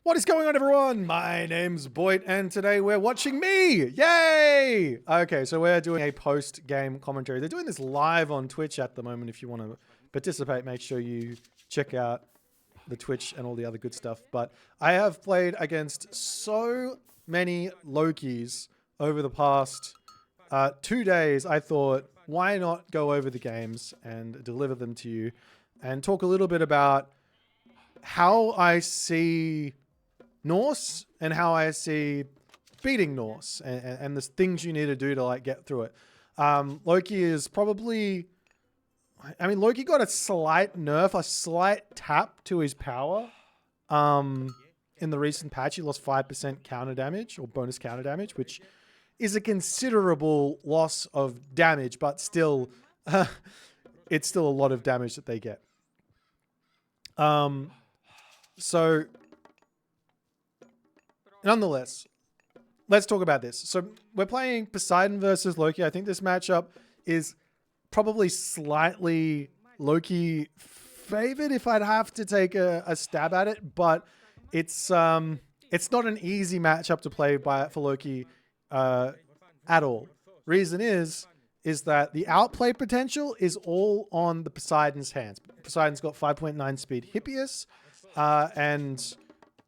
What is going on, everyone? My name's Boit, and today we're watching me. Yay! Okay, so we're doing a post-game commentary. They're doing this live on Twitch at the moment. If you want to participate, make sure you check out the Twitch and all the other good stuff. But I have played against so many Lokis over the past 2 days. I thought, why not go over the games and deliver them to you and talk a little bit about how I see Norse and how I see beating Norse and the things you need to do to like get through it. Loki is probably, I mean, Loki got a slight nerf, a slight tap to his power. In the recent patch, he lost 5% counter damage or bonus counter damage, which is a considerable loss of damage, but still, it's still a lot of damage that they get. So nonetheless, let's talk about this. So we're playing Poseidon versus Loki. I think this matchup is probably slightly Loki favored if I'd have to take a stab at it, but it's not an easy matchup to play for Loki at all. Reason is that the outplay potential is all on the Poseidon's hands. Poseidon's got 5.9 speed Hippias, and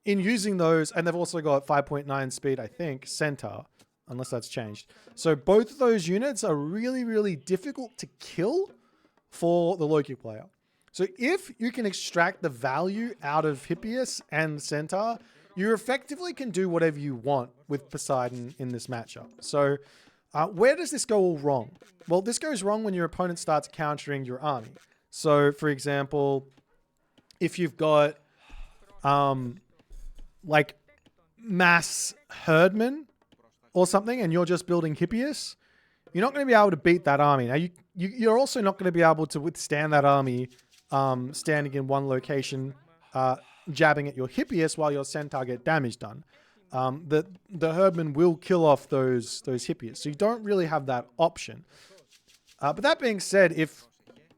in using those, and they've also got 5.9 speed, I think, Centaur, unless that's changed. So both of those units are really, really difficult to kill for the Loki player. So if you can extract the value out of Hippias and Centaur, you effectively can do whatever you want with Poseidon in this matchup. So where does this go all wrong? Well, this goes wrong when your opponent starts countering your army. So, for example, if you've got like mass herdmen or something, and you're just building Hippias, you're not going to be able to beat that army. Now, you're also not going to be able to withstand that army standing in one location, jabbing at your Hippias while your Centaur get damage done. The herdmen will kill off those Hippias, so you don't really have that option. But that being said, if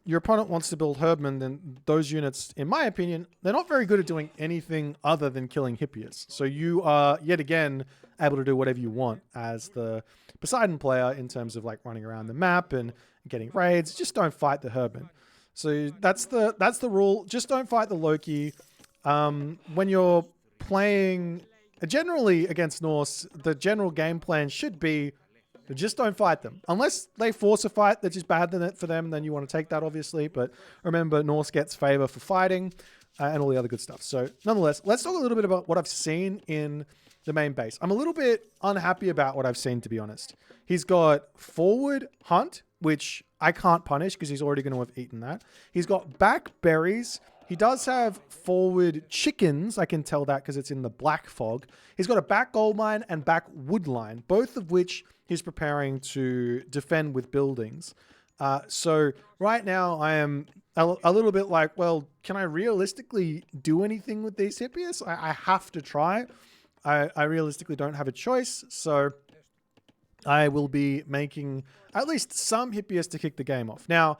your opponent wants to build herdmen, then those units, in my opinion, they're not very good at doing anything other than killing Hippias. So you are, yet again, able to do whatever you want as the Poseidon player in terms of like running around the map and getting raids. Just don't fight the herdmen. So that's the rule. Just don't fight the Loki. When you're playing generally against Norse, the general game plan should be just don't fight them. Unless they force a fight that's just bad for them, then you want to take that, obviously. But remember, Norse gets favor for fighting and all the other good stuff. So nonetheless, let's talk a little bit about what I've seen in the main base. I'm a little bit unhappy about what I've seen, to be honest. He's got forward hunt, which I can't punish because he's already going to have eaten that. He's got back berries. He does have forward chickens. I can tell that because it's in the black fog. He's got a back gold mine and back wood line, both of which he's preparing to defend with buildings. So right now I am a little bit like, well, can I realistically do anything with these Hippias? I have to try. I realistically don't have a choice. So I will be making at least some Hippias to kick the game off. Now,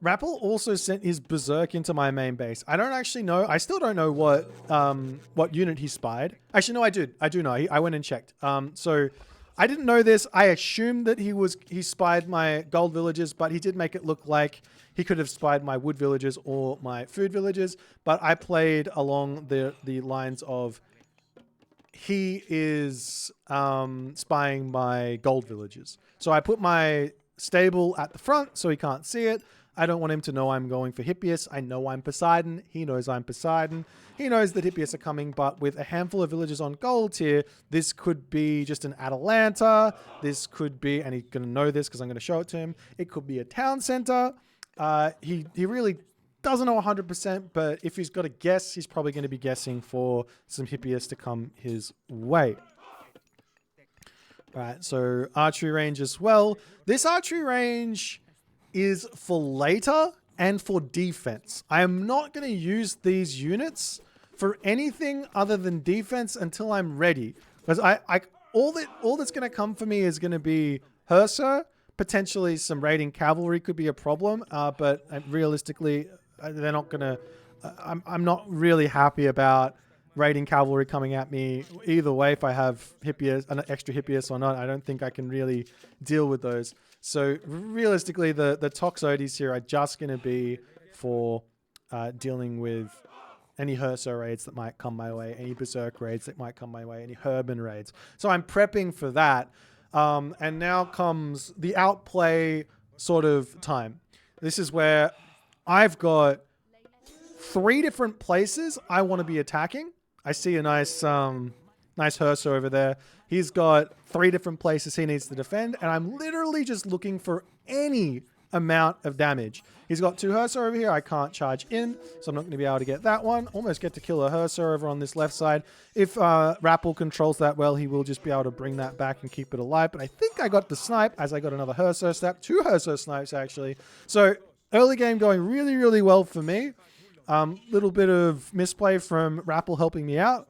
Rappel also sent his Berserk into my main base. I don't actually know. I still don't know what unit he spied. Actually, no, I did. I do know. I went and checked. So I didn't know this. I assumed that he spied my gold villages, but he did make it look like he could have spied my wood villages or my food villages. But I played along the lines of he is spying my gold villages. So I put my stable at the front so he can't see it. I don't want him to know I'm going for Hippias. I know I'm Poseidon. He knows I'm Poseidon. He knows that Hippias are coming, but with a handful of villages on gold here, this could be just an Atalanta. This could be, and he's going to know this because I'm going to show it to him, it could be a town center. He really doesn't know 100%, but if he's got to guess, he's probably going to be guessing for some Hippias to come his way. All right, so archery range as well. This archery range is for later and for defense. I am not going to use these units for anything other than defense until I'm ready. Because all that's going to come for me is going to be Herser, potentially some raiding cavalry could be a problem, but realistically, they're not going to. I'm not really happy about raiding cavalry coming at me. Either way, if I have Hippias, an extra Hippias or not, I don't think I can really deal with those. So realistically, the Toxotes here are just going to be for dealing with any Herso raids that might come my way, any Berserk raids that might come my way, any Herban raids. So I'm prepping for that. And now comes the outplay sort of time. This is where I've got 3 different places I want to be attacking. I see a nice nice Herso over there. He's got 3 different places he needs to defend, and I'm literally just looking for any amount of damage. He's got 2 Herso over here. I can't charge in, so I'm not going to be able to get that one. Almost get to kill a Herso over on this left side. If Rappel controls that well, he will just be able to bring that back and keep it alive. But I think I got the snipe, as I got another Herso snap. 2 Herso snipes, actually. So early game going really, really well for me. Little bit of misplay from Rappel helping me out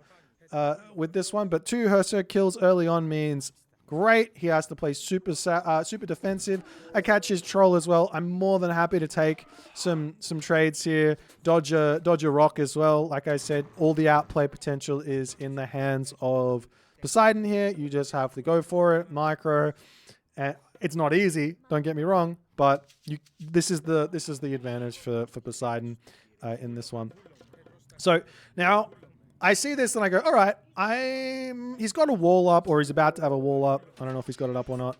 with this one, but 2 Herso kills early on means great. He has to play super defensive. I catch his troll as well. I'm more than happy to take some trades here. Dodge a rock as well. Like I said, all the outplay potential is in the hands of Poseidon here. You just have to go for it. Micro. It's not easy, don't get me wrong, but this is the advantage for Poseidon in this one. So now I see this and I go, all right, he's got a wall up, or he's about to have a wall up. I don't know if he's got it up or not.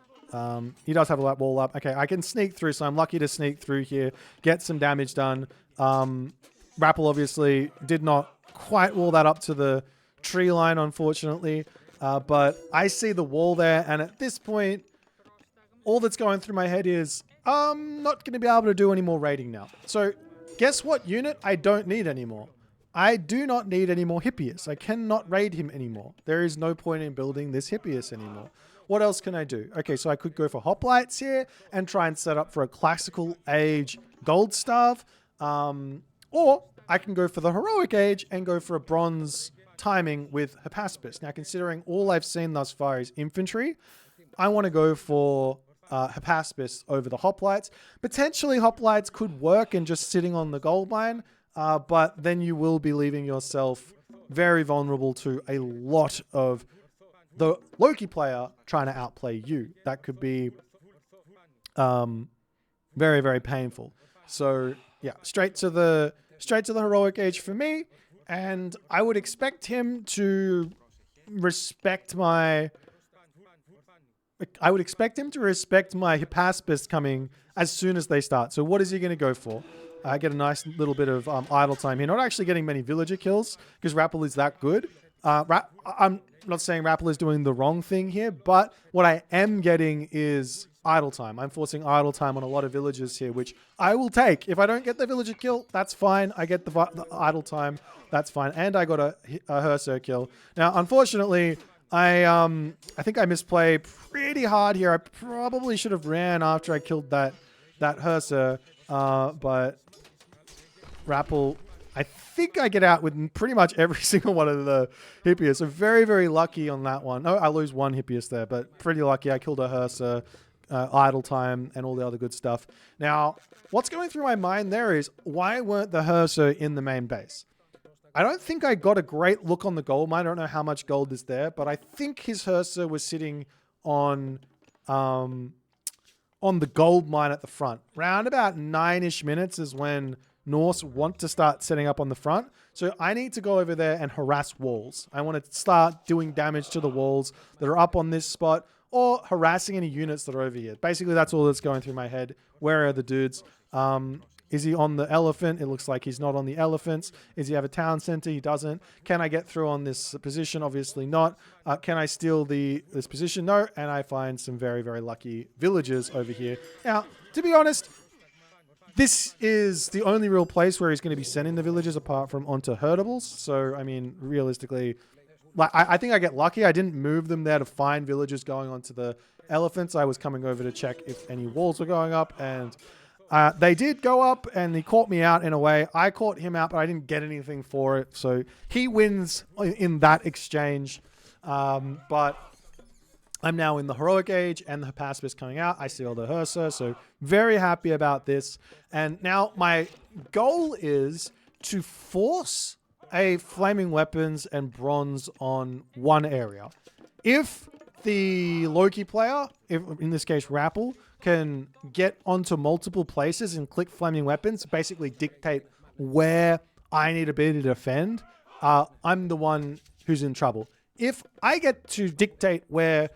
He does have a wall up. Okay, I can sneak through, so I'm lucky to sneak through here, get some damage done. Rappel obviously did not quite wall that up to the tree line, unfortunately. But I see the wall there, and at this point, all that's going through my head is, I'm not going to be able to do any more raiding now. So guess what unit I don't need anymore? I do not need any more Hippias. I cannot raid him anymore. There is no point in building this Hippias anymore. What else can I do? Okay, so I could go for Hoplites here and try and set up for a classical age gold staff. Or I can go for the heroic age and go for a bronze timing with Hypaspis. Now, considering all I've seen thus far is infantry, I want to go for Hypaspis over the Hoplites. Potentially Hoplites could work in just sitting on the gold mine, but then you will be leaving yourself very vulnerable to a lot of the Loki player trying to outplay you. That could be very, very painful. So yeah, straight to the heroic age for me, and I would expect him to respect my Hypaspis coming as soon as they start. So what is he going to go for? I get a nice little bit of idle time here. Not actually getting many villager kills because Rappel is that good. I'm not saying Rappel is doing the wrong thing here, but what I am getting is idle time. I'm forcing idle time on a lot of villagers here, which I will take. If I don't get the villager kill, that's fine. I get the idle time. That's fine. And I got a Herso kill. Now, unfortunately, I think I misplay pretty hard here. I probably should have ran after I killed that Herso, but Rappel, I think I get out with pretty much every single one of the Hippias. So very, very lucky on that one. Oh, I lose one Hippias there, but pretty lucky. I killed a Herso, idle time, and all the other good stuff. Now, what's going through my mind there is, why weren't the Herso in the main base? I don't think I got a great look on the gold mine. I don't know how much gold is there, but I think his Herso was sitting on the gold mine at the front. Round about 9-ish minutes is when Norse want to start setting up on the front. So I need to go over there and harass walls. I want to start doing damage to the walls that are up on this spot, or harassing any units that are over here. Basically, that's all that's going through my head. Where are the dudes? Is he on the elephant? It looks like he's not on the elephants. Does he have a town center? He doesn't. Can I get through on this position? Obviously not. Can I steal this position? No. And I find some very, very lucky villagers over here. Now, to be honest, this is the only real place where he's going to be sending the villagers apart from onto herdables. So, I mean, realistically, I think I get lucky. I didn't move them there to find villagers going onto the elephants. I was coming over to check if any walls were going up, and they did go up, and he caught me out in a way. I caught him out, but I didn't get anything for it. So he wins in that exchange. But I'm now in the heroic age, and the Hypaspis coming out. I see all the Herso, so very happy about this. And now my goal is to force a flaming weapons and bronze on one area. If the Loki player, in this case Rappel, can get onto multiple places and click flaming weapons, basically dictate where I need to be to defend, I'm the one who's in trouble. If I get to dictate where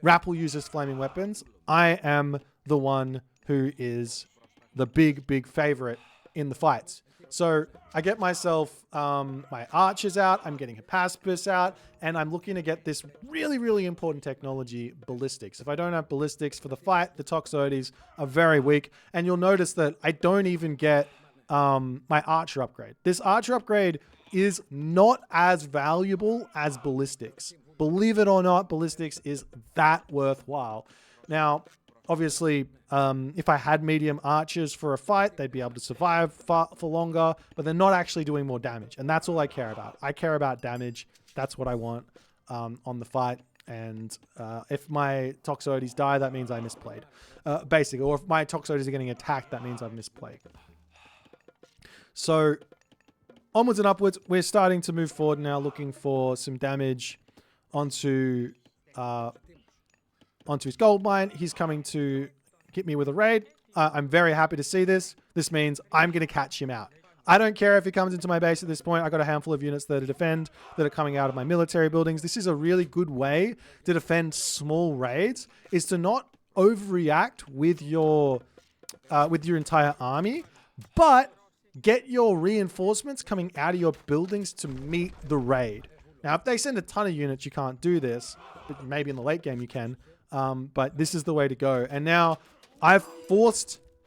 Rappel uses flaming weapons, I am the one who is the big favorite in the fights. So I get myself my archers out, I'm getting Hippaspis out, and I'm looking to get this really important technology, ballistics. If I don't have ballistics for the fight, the Toxotes are very weak. And you'll notice that I don't even get my archer upgrade. This archer upgrade is not as valuable as ballistics. Believe it or not, ballistics is that worthwhile. Now, obviously, if I had medium archers for a fight, they'd be able to survive for longer, but they're not actually doing more damage. And that's all I care about. I care about damage. That's what I want on the fight. And if my Toxotes die, that means I misplayed. Basically, or if my Toxotes are getting attacked, that means I've misplayed. So, onwards and upwards, we're starting to move forward now, looking for some damage onto his gold mine. He's coming to hit me with a raid. I'm very happy to see this. This means I'm going to catch him out. I don't care if he comes into my base at this point. I got a handful of units there to defend that are coming out of my military buildings. This is a really good way to defend small raids, is to not overreact with your entire army, but get your reinforcements coming out of your buildings to meet the raid. Now, if they send a ton of units, you can't do this, but maybe in the late game you can. But this is the way to go. And now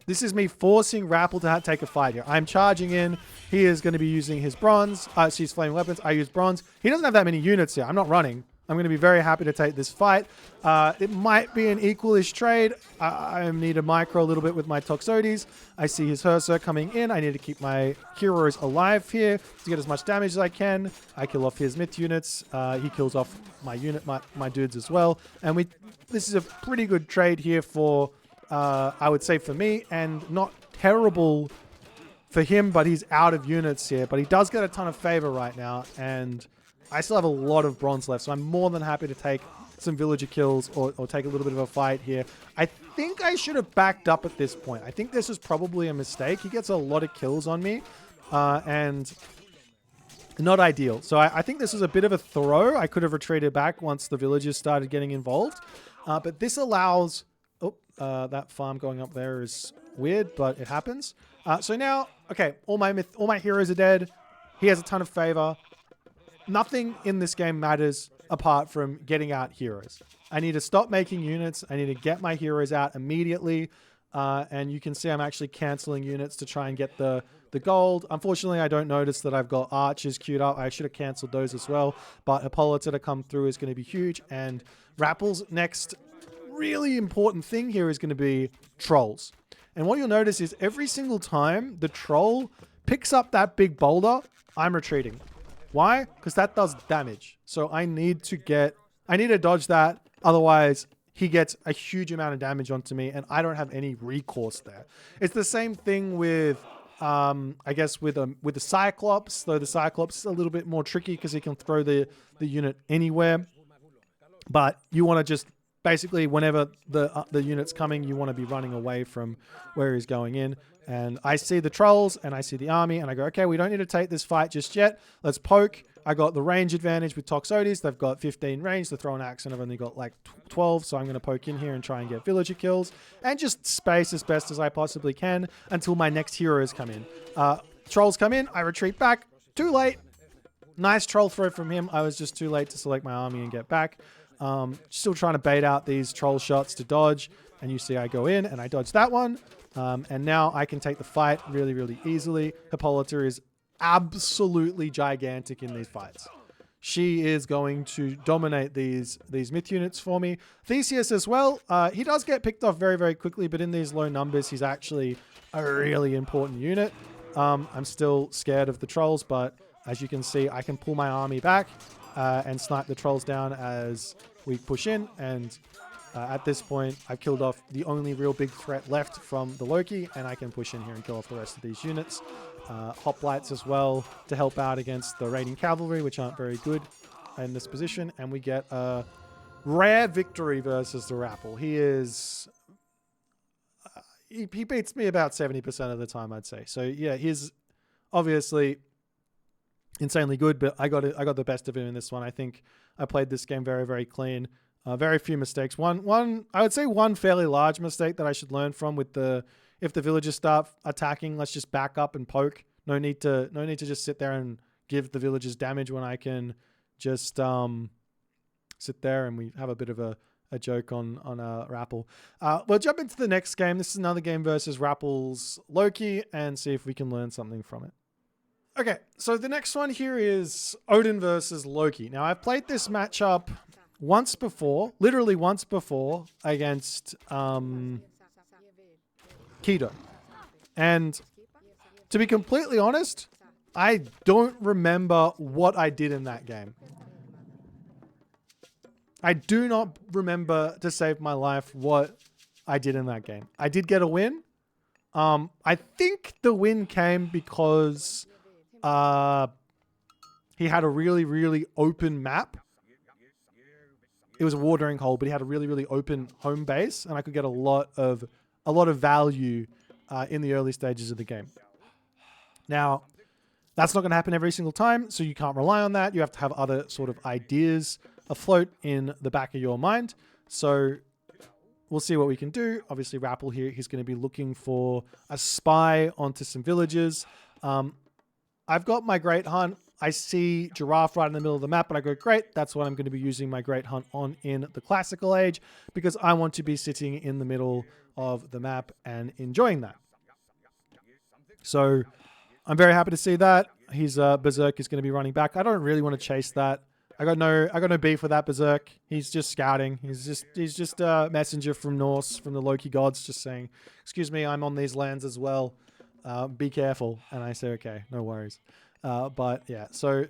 this is me forcing Rappel to take a fight here. I'm charging in. He is going to be using his bronze. His flaming weapons. I use bronze. He doesn't have that many units here. I'm not running. I'm going to be very happy to take this fight. It might be an equalish trade. I need to micro a little bit with my Toxotes. I see his Herser coming in. I need to keep my heroes alive here to get as much damage as I can. I kill off his myth units. He kills off my my dudes as well. And this is a pretty good trade here for, I would say, for me, and not terrible for him, but he's out of units here. But he does get a ton of favor right now, and I still have a lot of bronze left, so I'm more than happy to take some villager kills or take a little bit of a fight here. I think I should have backed up at this point. I think this was probably a mistake. He gets a lot of kills on me, and not ideal. So I think this was a bit of a throw. I could have retreated back once the villagers started getting involved. But this allows... that farm going up there is weird, but it happens. So now, okay, all my heroes are dead. He has a ton of favor. Nothing in this game matters apart from getting out heroes. I need to stop making units. I need to get my heroes out immediately. And you can see I'm actually canceling units to try and get the gold. Unfortunately, I don't notice that I've got archers queued up. I should have canceled those as well. But Hippolyta to come through is going to be huge. And Rappel's next really important thing here is going to be trolls. And what you'll notice is every single time the troll picks up that big boulder, I'm retreating. Why? Because that does damage. So I need to dodge that. Otherwise, he gets a huge amount of damage onto me and I don't have any recourse there. It's the same thing with, I guess, with the Cyclops. Though the Cyclops is a little bit more tricky because he can throw the unit anywhere. But you want to just... basically, whenever the unit's coming, you want to be running away from where he's going in. And I see the trolls and I see the army and I go, okay, we don't need to take this fight just yet. Let's poke. I got the range advantage with Toxotes. They've got 15 range. To throw an axe and I've only got like 12. So I'm going to poke in here and try and get villager kills and just space as best as I possibly can until my next heroes come in. Trolls come in. I retreat back. Too late. Nice troll throw from him. I was just too late to select my army and get back. Still trying to bait out these troll shots to dodge. And you see I go in and I dodge that one. And now I can take the fight really easily. Hippolyta is absolutely gigantic in these fights. She is going to dominate these myth units for me. Theseus as well. He does get picked off very quickly, but in these low numbers, he's actually a really important unit. I'm still scared of the trolls, but as you can see, I can pull my army back and snipe the trolls down as we push in. And at this point, I've killed off the only real big threat left from the Loki, and I can push in here and kill off the rest of these units. hoplites as well to help out against the raiding cavalry, which aren't very good in this position. And we get a rare victory versus the Rapple. He is... he beats me about 70% of the time, I'd say. So yeah, he's obviously insanely good, but I got the best of him in this one. I think I played this game very, very clean. Very few mistakes. One I would say one fairly large mistake that I should learn from with if the villagers start attacking, let's just back up and poke. No need to just sit there and give the villagers damage when I can just sit there and we have a bit of a joke on Rapple. We'll jump into the next game. This is another game versus Rapple's Loki and see if we can learn something from it. Okay, so the next one here is Odin versus Loki. Now, I've played this matchup once before, literally once before, against Keto. And to be completely honest, I don't remember what I did in that game. I do not remember, to save my life, what I did in that game. I did get a win. I think the win came because he had a really, really open map. It was a watering hole, but he had a really, really open home base, and I could get a lot of value in the early stages of the game. Now, that's not going to happen every single time, so you can't rely on that. You have to have other sort of ideas afloat in the back of your mind. So we'll see what we can do. Obviously, Rapple here, he's going to be looking for a spy onto some villages. I've got my Great Hunt. I see Giraffe right in the middle of the map, and I go, great, that's what I'm going to be using my Great Hunt on in the Classical Age, because I want to be sitting in the middle of the map and enjoying that. So I'm very happy to see that. His Berserk is going to be running back. I don't really want to chase that. I got no beef with that Berserk. He's just scouting. He's just a messenger from Norse, from the Loki gods, just saying, excuse me, I'm on these lands as well. Be careful. And I say, okay, no worries. But yeah, so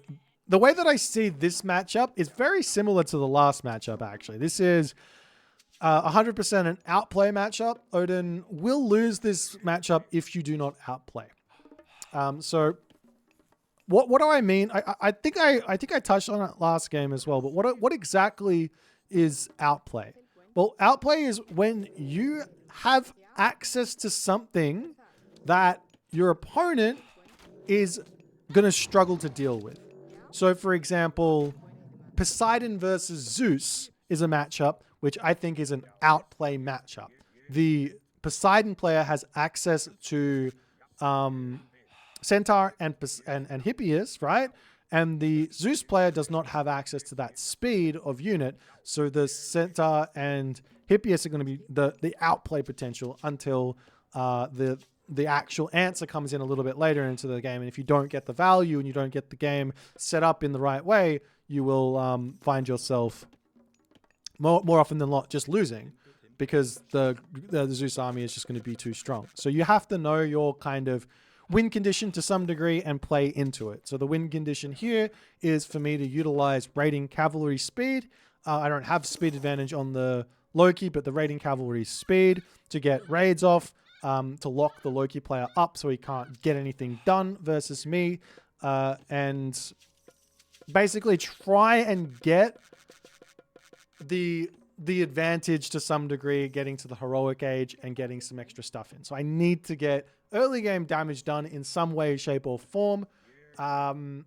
the way that I see this matchup is very similar to the last matchup, actually. This is 100% an outplay matchup. Odin will lose this matchup if you do not outplay. So what do I mean? I think I touched on it last game as well, but what exactly is outplay? Well, outplay is when you have access to something that your opponent is going to struggle to deal with. So, for example, Poseidon versus Zeus is a matchup which I think is an outplay matchup. The Poseidon player has access to Centaur and Hippias, right? And the Zeus player does not have access to that speed of unit. So the Centaur and Hippias are going to be the outplay potential until the actual answer comes in a little bit later into the game. And if you don't get the value and you don't get the game set up in the right way, you will find yourself more often than not just losing, because the Zeus army is just going to be too strong. So you have to know your kind of win condition to some degree and play into it. So the win condition here is for me to utilize raiding cavalry speed. I don't have speed advantage on the Loki, but the raiding cavalry speed to get raids off, to lock the Loki player up so he can't get anything done versus me, and basically try and get the advantage to some degree, getting to the heroic age and getting some extra stuff in. So I need to get early game damage done in some way, shape, or form, in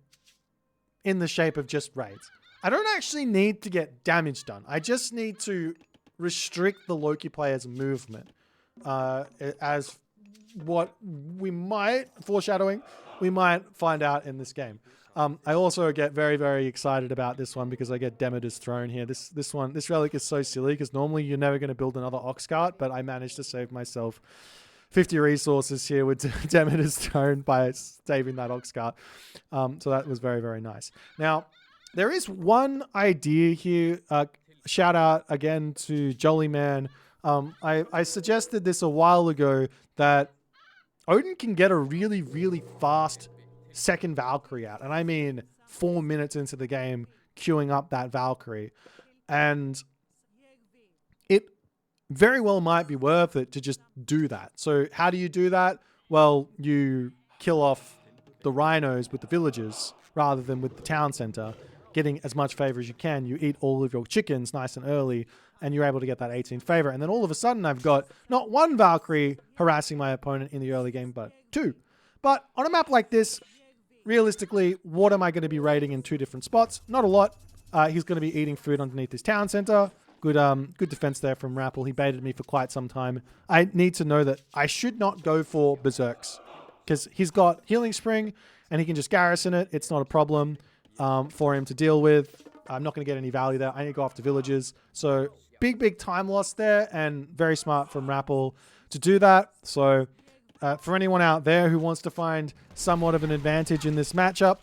the shape of just raids. I don't actually need to get damage done. I just need to restrict the Loki player's movement, as what we might, foreshadowing, we might find out in this game. I also get very, very excited about this one because I get Demeter's Throne here. This relic is so silly because normally you're never going to build another ox cart, but I managed to save myself 50 resources here with Demeter's Throne by saving that ox cart. So that was very, very nice. Now, there is one idea here. Shout out again to Jolly Man. I suggested this a while ago that Odin can get a really, really fast second Valkyrie out. And I mean 4 minutes into the game, queuing up that Valkyrie. And it very well might be worth it to just do that. So how do you do that? Well, you kill off the rhinos with the villagers rather than with the town center, getting as much favor as you can. You eat all of your chickens nice and early, and you're able to get that 18 favor. And then all of a sudden, I've got not one Valkyrie harassing my opponent in the early game, but 2. But on a map like this, realistically, what am I going to be raiding in 2 different spots? Not a lot. He's going to be eating food underneath his town center. Good defense there from Rappel. He baited me for quite some time. I need to know that I should not go for Berserks because he's got Healing Spring and he can just garrison it. It's not a problem for him to deal with. I'm not going to get any value there. I need to go after villages. So big time loss there, and very smart from Rappel to do that. So for anyone out there who wants to find somewhat of an advantage in this matchup,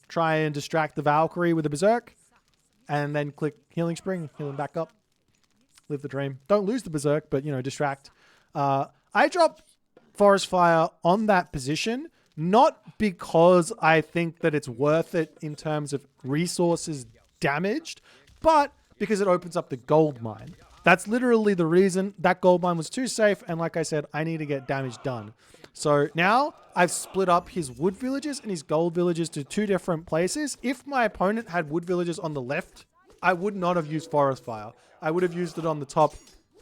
try and distract the Valkyrie with a Berserk. And then click Healing Spring, heal him back up. Live the dream. Don't lose the Berserk, but, distract. I drop Forest Fire on that position, not because I think that it's worth it in terms of resources damaged, but because it opens up the gold mine. That's literally the reason. That gold mine was too safe, and like I said, I need to get damage done. So now I've split up his wood villages and his gold villages to 2 different places. If my opponent had wood villages on the left, I would not have used Forest Fire. I would have used it on the top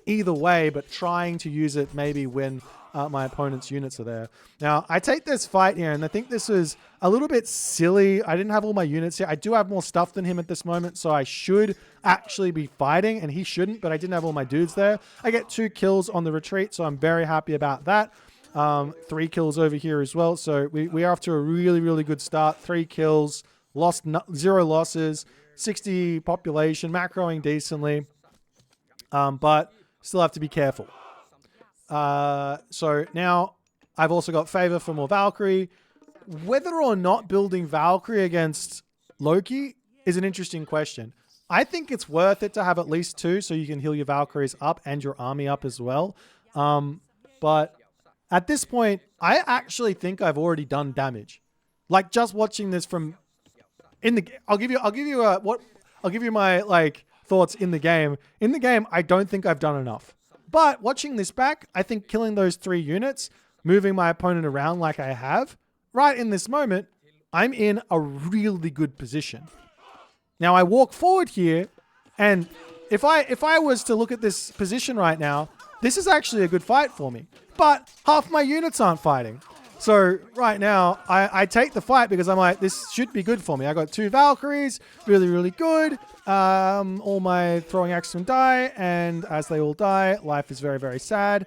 either way, but trying to use it maybe when my opponent's units are there. Now, I take this fight here, and I think this is a little bit silly. I didn't have all my units here. I do have more stuff than him at this moment, so I should actually be fighting, and he shouldn't, but I didn't have all my dudes there. I get 2 kills on the retreat, so I'm very happy about that. 3 kills over here as well. So we are off to a really good start. 3 kills, 0 losses, 60 population, macroing decently, but still have to be careful. So now I've also got favor for more Valkyrie. Whether or not building Valkyrie against Loki is an interesting question. I think it's worth it to have at least 2 so you can heal your Valkyries up and your army up as well. But at this point, I actually think I've already done damage. Like just watching this from in the I'll give you my thoughts in the game. In the game, I don't think I've done enough. But watching this back, I think killing those 3 units, moving my opponent around like I have, right in this moment, I'm in a really good position. Now I walk forward here, and if I was to look at this position right now, this is actually a good fight for me. But half my units aren't fighting. So right now, I take the fight because I'm like, this should be good for me. I got 2 Valkyries, really good. All my throwing axes can die, and as they all die, life is very sad.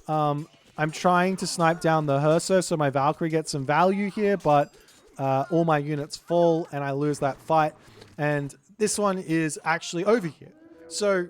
I'm trying to snipe down the Herso so my Valkyrie gets some value here, but all my units fall and I lose that fight. And this one is actually over here. So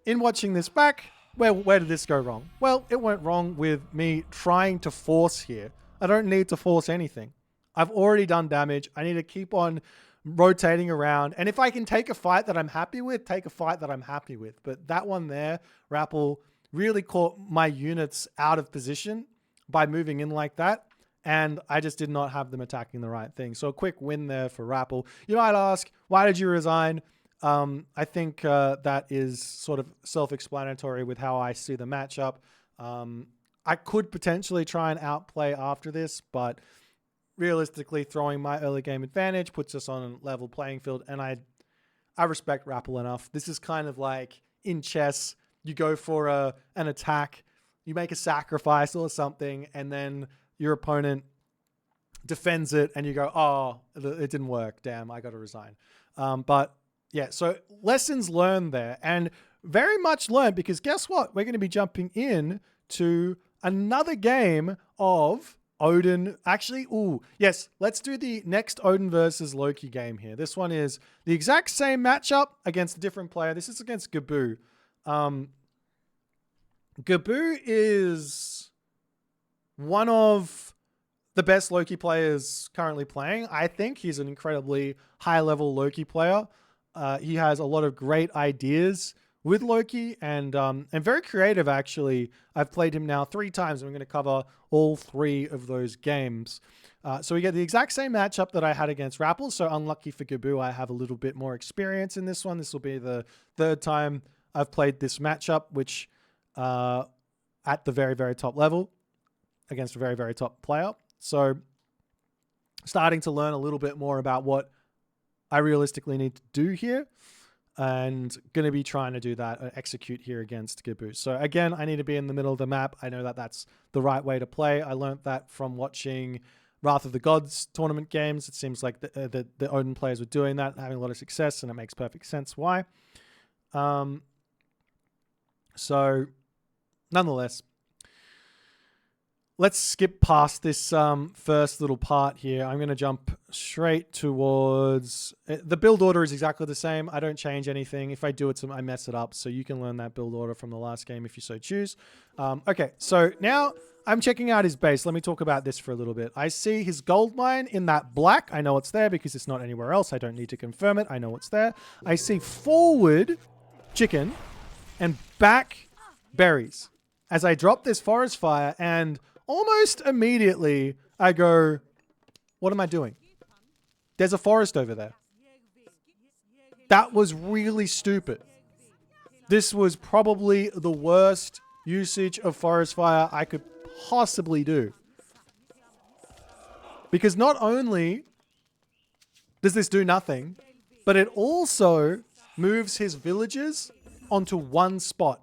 in watching this back, where did this go wrong? Well, it went wrong with me trying to force here. I don't need to force anything. I've already done damage. I need to keep on rotating around. And if I can take a fight that I'm happy with, take a fight that I'm happy with. But that one there, Rappel really caught my units out of position by moving in like that. And I just did not have them attacking the right thing. So a quick win there for Rappel. You might ask, why did you resign? I think that is sort of self-explanatory with how I see the matchup. I could potentially try and outplay after this, but realistically, throwing my early game advantage puts us on a level playing field, and I respect Rappel enough. This is kind of like in chess, you go for an attack, you make a sacrifice or something, and then your opponent defends it, and you go, oh, it didn't work. Damn, I got to resign. But yeah, so lessons learned there, and very much learned, because guess what? We're going to be jumping in to another game of Odin. Actually, yes, let's do the next Odin versus Loki game here. This one is the exact same matchup against a different player. This is against Gaboo. Gaboo is one of the best Loki players currently playing. I think he's an incredibly high-level Loki player. He has a lot of great ideas with Loki, and very creative, actually. I've played him now 3 times, and we're going to cover all 3 of those games. So we get the exact same matchup that I had against Rappel. So unlucky for Gaboo, I have a little bit more experience in this one. This will be the 3rd time I've played this matchup, which at the very top level against a very top player. So starting to learn a little bit more about what I realistically need to do here, and going to be trying to do that, execute here against Gaboo. So again, I need to be in the middle of the map. I know that that's the right way to play. I learned that from watching Wrath of the Gods tournament games. It seems like the Odin players were doing that, having a lot of success, and it makes perfect sense why. So nonetheless, let's skip past this first little part here. I'm going to jump straight towards... The build order is exactly the same. I don't change anything. If I do it, I mess it up. So you can learn that build order from the last game if you so choose. Okay, so now I'm checking out his base. Let me talk about this for a little bit. I see his gold mine in that black. I know it's there because it's not anywhere else. I don't need to confirm it. I know it's there. I see forward chicken and back berries. As I drop this forest fire, and almost immediately I go, what am I doing? There's a forest over there. That was really stupid. This was probably the worst usage of forest fire I could possibly do. Because not only does this do nothing, but it also moves his villages onto one spot.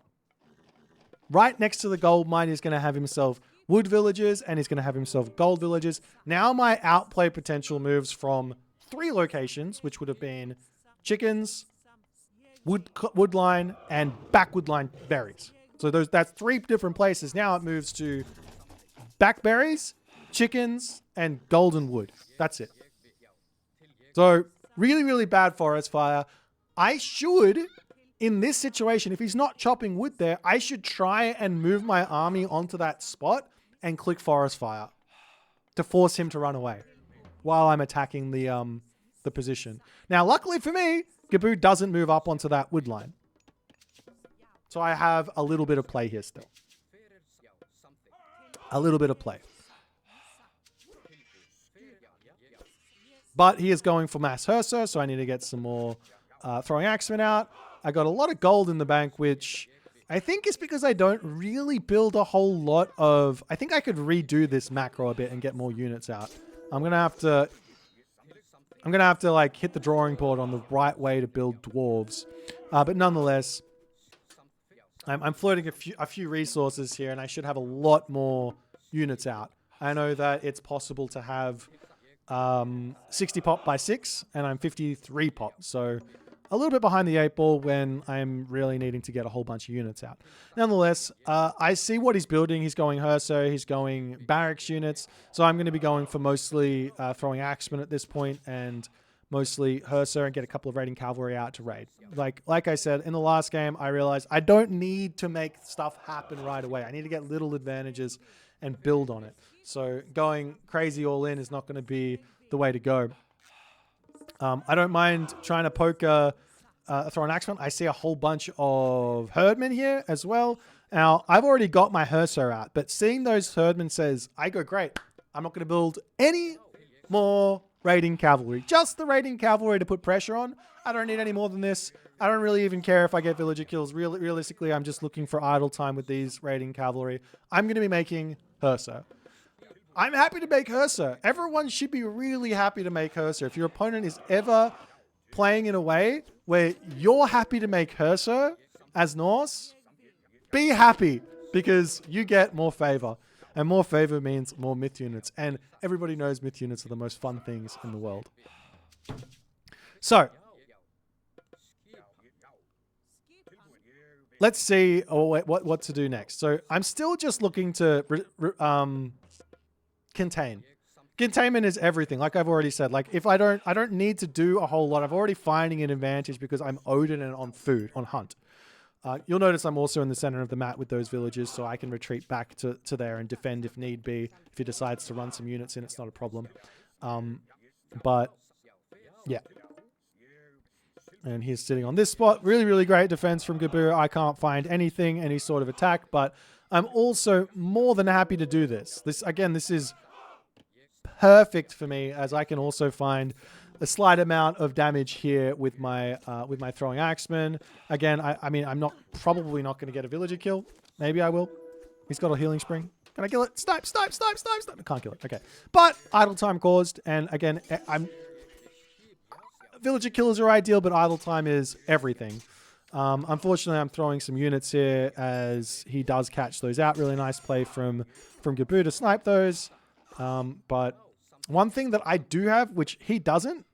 Right next to the gold mine, he's going to have himself wood villages, and he's going to have himself gold villages. Now my outplay potential moves from 3 locations, which would have been chickens, wood line, and backwood line berries. So that's 3 different places. Now it moves to backberries, chickens, and golden wood. That's it. So really, really bad forest fire. I should, in this situation, if he's not chopping wood there, I should try and move my army onto that spot and click forest fire to force him to run away while I'm attacking the position. Now, luckily for me, Gaboo doesn't move up onto that wood line. So I have a little bit of play here still. A little bit of play. But he is going for mass Herser, so I need to get some more throwing axemen out. I got a lot of gold in the bank, which I think is because I don't really build a whole lot of... I think I could redo this macro a bit and get more units out. I'm going to have to like hit the drawing board on the right way to build dwarves. But nonetheless, I'm floating a few resources here, and I should have a lot more units out. I know that it's possible to have 60 pop by 6, and I'm 53 pop. So a little bit behind the 8 ball when I'm really needing to get a whole bunch of units out. Nonetheless, I see what he's building. He's going Herso, he's going barracks units. So I'm going to be going for mostly throwing axemen at this point, and mostly Herso, and get a couple of raiding cavalry out to raid. Like I said, in the last game, I realized I don't need to make stuff happen right away. I need to get little advantages and build on it. So going crazy all in is not going to be the way to go. I don't mind trying to poke throw an axeman. I see a whole bunch of herdmen here as well. Now, I've already got my Herso out, but seeing those herdmen says, I go, great. I'm not going to build any more raiding cavalry. Just the raiding cavalry to put pressure on. I don't need any more than this. I don't really even care if I get villager kills. Realistically, I'm just looking for idle time with these raiding cavalry. I'm going to be making Herso. I'm happy to make Herso. Everyone should be really happy to make Herso. If your opponent is ever playing in a way where you're happy to make Herso as Norse, be happy, because you get more favor. And more favor means more myth units. And everybody knows myth units are the most fun things in the world. So, let's see what to do next. So, I'm still just looking to contain. Containment is everything. Like I've already said, like if I don't need to do a whole lot. I'm already finding an advantage because I'm Odin and on food, on hunt. You'll notice I'm also in the center of the map with those villages, so I can retreat back to there and defend if need be. If he decides to run some units in, it's not a problem. But yeah. And he's sitting on this spot. Really, really great defense from Gaboo. I can't find anything, any sort of attack, but I'm also more than happy to do this. This is perfect for me, as I can also find a slight amount of damage here with my throwing axemen. Again, I mean, I'm probably not going to get a villager kill. Maybe I will. He's got a healing spring. Can I kill it? Snipe, snipe, snipe, snipe, snipe. I can't kill it. Okay. But idle time caused. And again, villager killers are ideal, but idle time is everything. Unfortunately, I'm throwing some units here as he does catch those out. Really nice play from Gaboo to snipe those. But one thing that I do have, which he doesn't,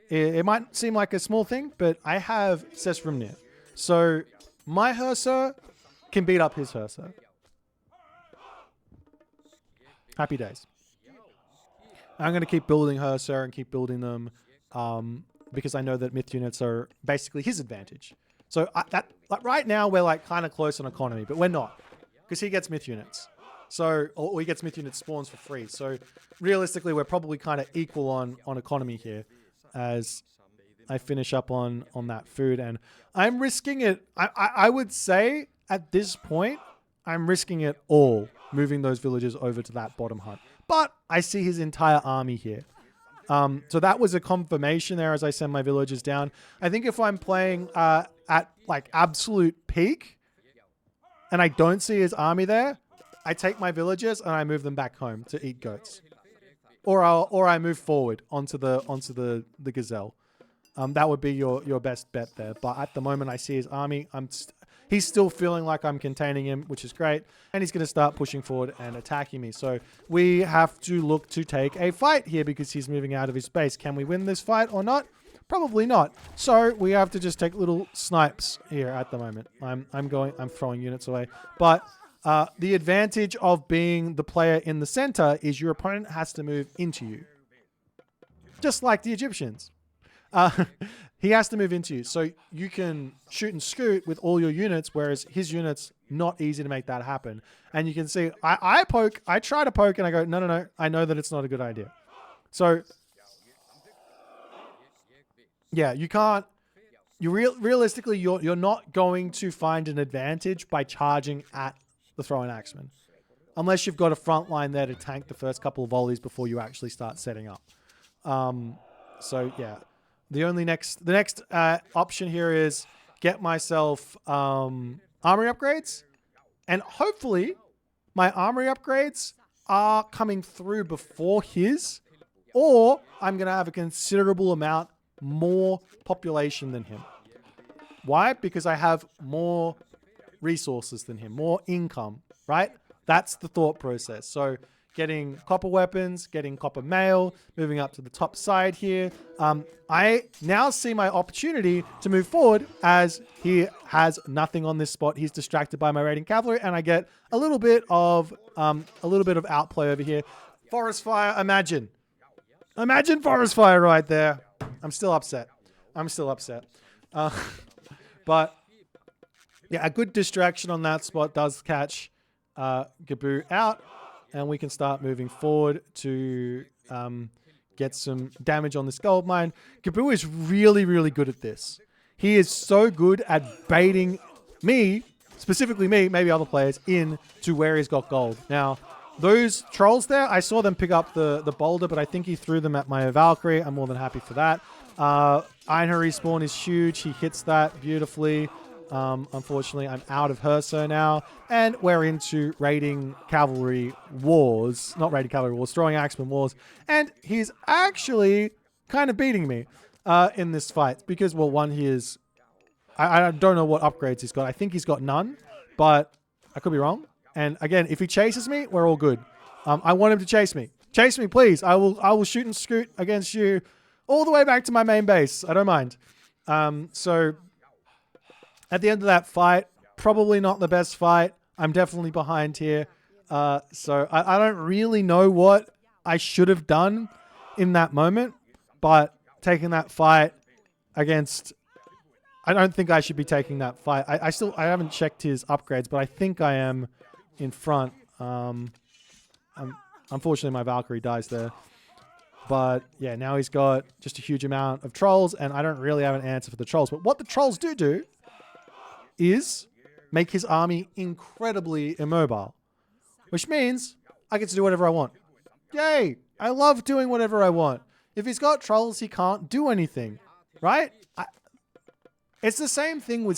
it might seem like a small thing, but I have Sesrumnir. So my Hersir can beat up his Hersir. Happy days. I'm going to keep building Hersir and keep building them because I know that myth units are basically his advantage. So right now we're like kind of close on economy, but we're not because he gets myth units. So or he gets myth unit spawns for free. So realistically, we're probably kind of equal on economy here as I finish up on that food. And I'm risking it. I would say at this point, I'm risking it all moving those villagers over to that bottom hut. But I see his entire army here. So that was a confirmation there as I send my villagers down. I think if I'm playing at like absolute peak and I don't see his army there, I take my villagers and I move them back home to eat goats. Or I move forward onto the gazelle. That would be your best bet there. But at the moment I see his army, he's still feeling like I'm containing him, which is great. And he's going to start pushing forward and attacking me. So we have to look to take a fight here because he's moving out of his base. Can we win this fight or not? Probably not. So we have to just take little snipes here at the moment. I'm throwing units away. But the advantage of being the player in the center is your opponent has to move into you. Just like the Egyptians. He has to move into you. So you can shoot and scoot with all your units, whereas his units, not easy to make that happen. And you can see, I try to poke and I go, no, I know that it's not a good idea. So, yeah, you can't, realistically, you're not going to find an advantage by charging at the throwing axeman. Unless you've got a front line there to tank the first couple of volleys before you actually start setting up. So, yeah. The next option here is get myself armory upgrades. And hopefully my armory upgrades are coming through before his, or I'm going to have a considerable amount more population than him. Why? Because I have more resources than him, more income, right? That's the thought process. So getting copper weapons, getting copper mail, moving up to the top side here. I now see my opportunity to move forward as he has nothing on this spot. He's distracted by my raiding cavalry, and I get a little bit of outplay over here. Forest fire, imagine forest fire right there. I'm still upset. But yeah, a good distraction on that spot does catch Gaboo out. And we can start moving forward to get some damage on this gold mine. Gaboo is really, really good at this. He is so good at baiting me, specifically me, maybe other players, in to where he's got gold. Now, those trolls there, I saw them pick up the boulder, but I think he threw them at my Valkyrie. I'm more than happy for that. Einherjar respawn is huge. He hits that beautifully. Unfortunately, I'm out of Hersir now, and we're into raiding cavalry wars. Not raiding cavalry wars, throwing axeman wars. And he's actually kind of beating me in this fight because, well, one, he is... I don't know what upgrades he's got. I think he's got none, but I could be wrong. And again, if he chases me, we're all good. I want him to chase me. Chase me, please. I will shoot and scoot against you all the way back to my main base. I don't mind. So... At the end of that fight, probably not the best fight. I'm definitely behind here. So I don't really know what I should have done in that moment. But taking that fight against... I don't think I should be taking that fight. I haven't checked his upgrades, but I think I am in front. Unfortunately, my Valkyrie dies there. But yeah, now he's got just a huge amount of trolls, and I don't really have an answer for the trolls. But what the trolls do is make his army incredibly immobile, which means I get to do whatever I want. Yay! I love doing whatever I want. If he's got trolls, he can't do anything, right? It's the same thing with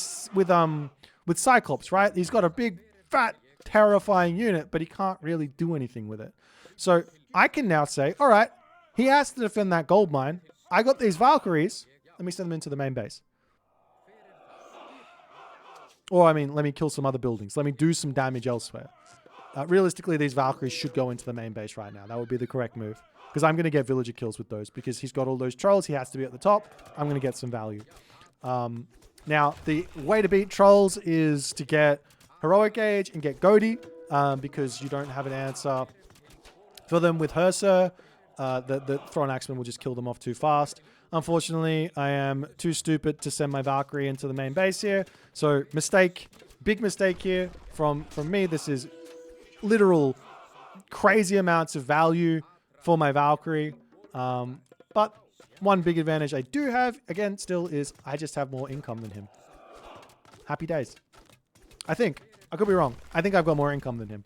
Cyclops, right? He's got a big, fat, terrifying unit, but he can't really do anything with it. So I can now say, all right, he has to defend that gold mine. I got these Valkyries. Let me send them into the main base. Or, I mean, let me kill some other buildings. Let me do some damage elsewhere. Realistically, these Valkyries should go into the main base right now. That would be the correct move. Because I'm going to get villager kills with those. Because he's got all those trolls. He has to be at the top. I'm going to get some value. Now, the way to beat trolls is to get Heroic Age and get Goaty. Because you don't have an answer for them with Herser. The Thrown Axeman will just kill them off too fast. Unfortunately, I am too stupid to send my Valkyrie into the main base here. So, mistake. Big mistake here from me. This is literal crazy amounts of value for my Valkyrie. But one big advantage I do have, again, still is I just have more income than him. Happy days. I think. I could be wrong. I think I've got more income than him.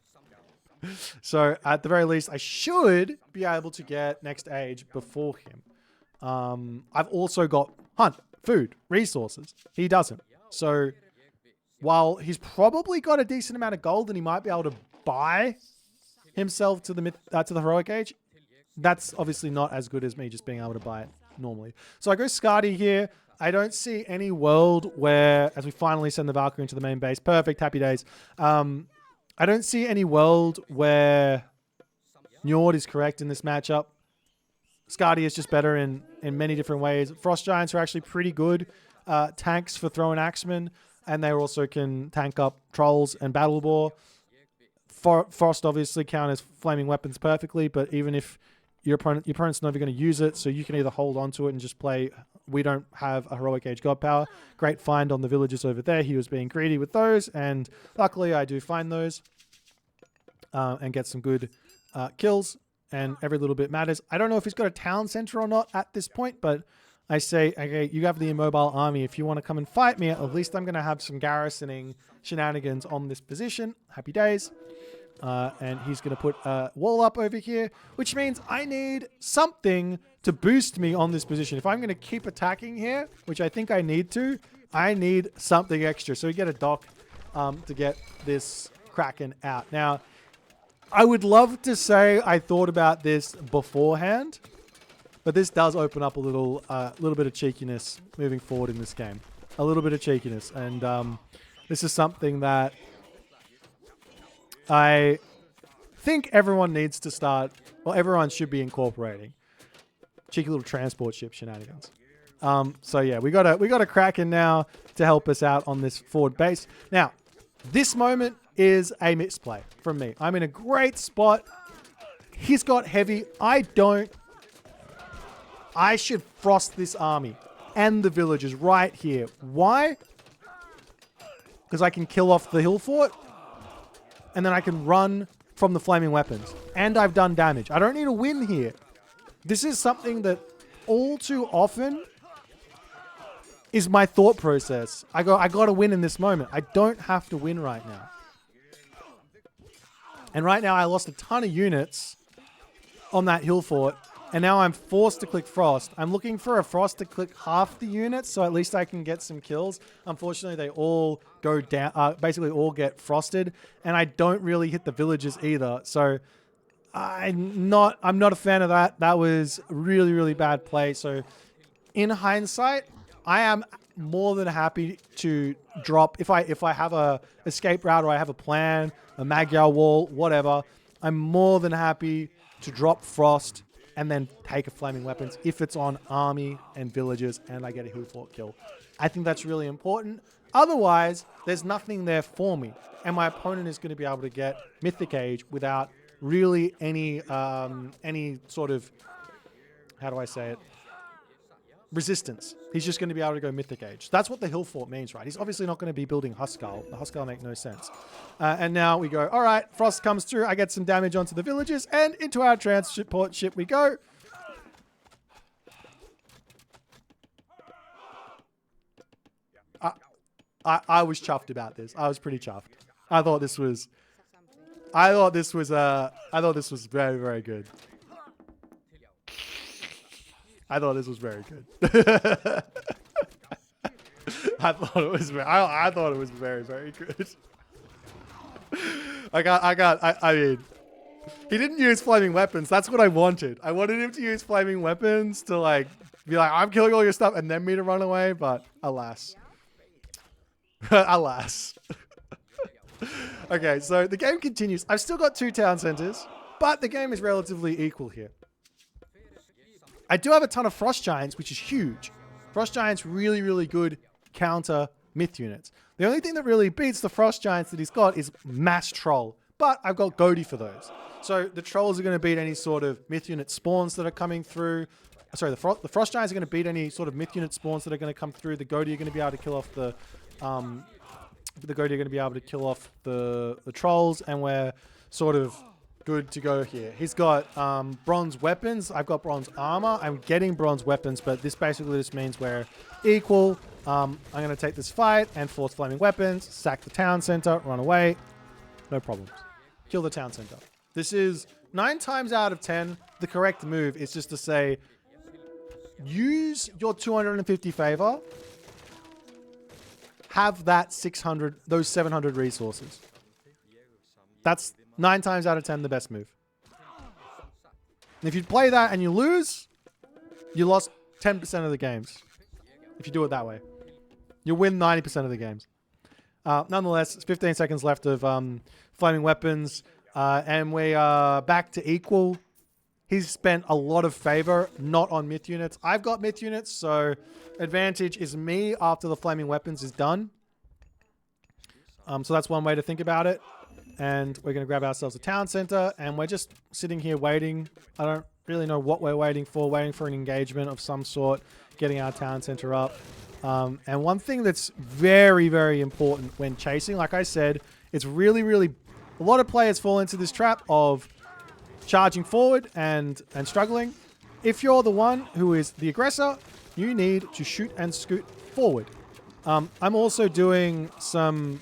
So, at the very least, I should be able to get next age before him. I've also got hunt, food, resources. He doesn't. So, while he's probably got a decent amount of gold and he might be able to buy himself to the Heroic Age, that's obviously not as good as me just being able to buy it normally. So I go Skadi here. I don't see any world where, as we finally send the Valkyrie into the main base, perfect, happy days. I don't see any world where Njord is correct in this matchup. Skadi is just better in many different ways. Frost Giants are actually pretty good tanks for throwing Axemen, and they also can tank up Trolls and Battle Boar. Frost obviously counters flaming weapons perfectly, but even if your opponent's never going to use it, so you can either hold on to it and just play, we don't have a Heroic Age God Power. Great find on the villagers over there. He was being greedy with those, and luckily I do find those and get some good kills, and every little bit matters. I don't know if he's got a town center or not at this point, but I say, okay, you have the immobile army. If you want to come and fight me, at least I'm going to have some garrisoning shenanigans on this position. Happy days. And he's going to put a wall up over here, which means I need something to boost me on this position. If I'm going to keep attacking here, which I think I need to, I need something extra. So we get a dock to get this Kraken out. Now, I would love to say I thought about this beforehand, but this does open up a little bit of cheekiness moving forward in this game. A little bit of cheekiness. And this is something that I think everyone needs to start, well, everyone should be incorporating. Cheeky little transport ship shenanigans. So yeah, we got a Kraken now to help us out on this forward base. Now, this moment is a misplay from me. I'm in a great spot. He's got heavy. I don't. I should frost this army and the villagers right here. Why? Because I can kill off the hill fort. And then I can run from the flaming weapons. And I've done damage. I don't need a win here. This is something that all too often is my thought process. I got to win in this moment. I don't have to win right now. And right now I lost a ton of units on that hill fort. And now I'm forced to click Frost. I'm looking for a Frost to click half the units, so at least I can get some kills. Unfortunately, they all go down, basically all get frosted, and I don't really hit the villagers either. So I'm not a fan of that. That was really, really bad play. So in hindsight, I am more than happy to drop, if I have a escape route or I have a plan, a Magyar wall, whatever, I'm more than happy to drop Frost and then take a flaming weapons if it's on army and villagers and I get a hill fort kill. I think that's really important. Otherwise, there's nothing there for me. And my opponent is going to be able to get Mythic Age without really any sort of, how do I say it? Resistance. He's just going to be able to go Mythic Age. That's what the hill fort means, right? He's obviously not going to be building Huskal. The Huskal make no sense. And now we go, all right, Frost comes through. I get some damage onto the villagers and into our transport ship we go. I was chuffed about this. I was pretty chuffed. I thought this was very, very good. I thought this was very good. I thought it was very, very good. I mean, he didn't use flaming weapons. That's what I wanted. I wanted him to use flaming weapons to like be like, I'm killing all your stuff, and then me to run away. But alas, alas. Okay, so the game continues. I've still got 2 town centers, but the game is relatively equal here. I do have a ton of frost giants, which is huge. Frost giants really, really good counter myth units. The only thing that really beats the frost giants that he's got is mass troll, but I've got Goaty for those. So the trolls are going to beat any sort of myth unit spawns that are coming through. Sorry, the frost giants are going to beat any sort of myth unit spawns that are going to come through. The Goaty are going to be able to kill off the trolls, and we're sort of good to go here. He's got bronze weapons. I've got bronze armor. I'm getting bronze weapons, but this basically just means we're equal. I'm going to take this fight and force flaming weapons, sack the town center, run away. No problems. Kill the town center. This is 9 times out of 10. The correct move is just to say, use your 250 favor. Have that 600, those 700 resources. That's 9 times out of 10 the best move. And if you play that and you lose, you lost 10% of the games. If you do it that way, you'll win 90% of the games. Nonetheless, it's 15 seconds left of flaming weapons, and we are back to equal. He's spent a lot of favor, not on myth units. I've got myth units, so advantage is me after the flaming weapons is done. So that's one way to think about it. And we're going to grab ourselves a town center, and we're just sitting here waiting. I don't really know what we're waiting for an engagement of some sort, getting our town center up. And one thing that's very, very important when chasing, like I said, it's really, really, a lot of players fall into this trap of charging forward and struggling. If you're the one who is the aggressor, you need to shoot and scoot forward. I'm also doing some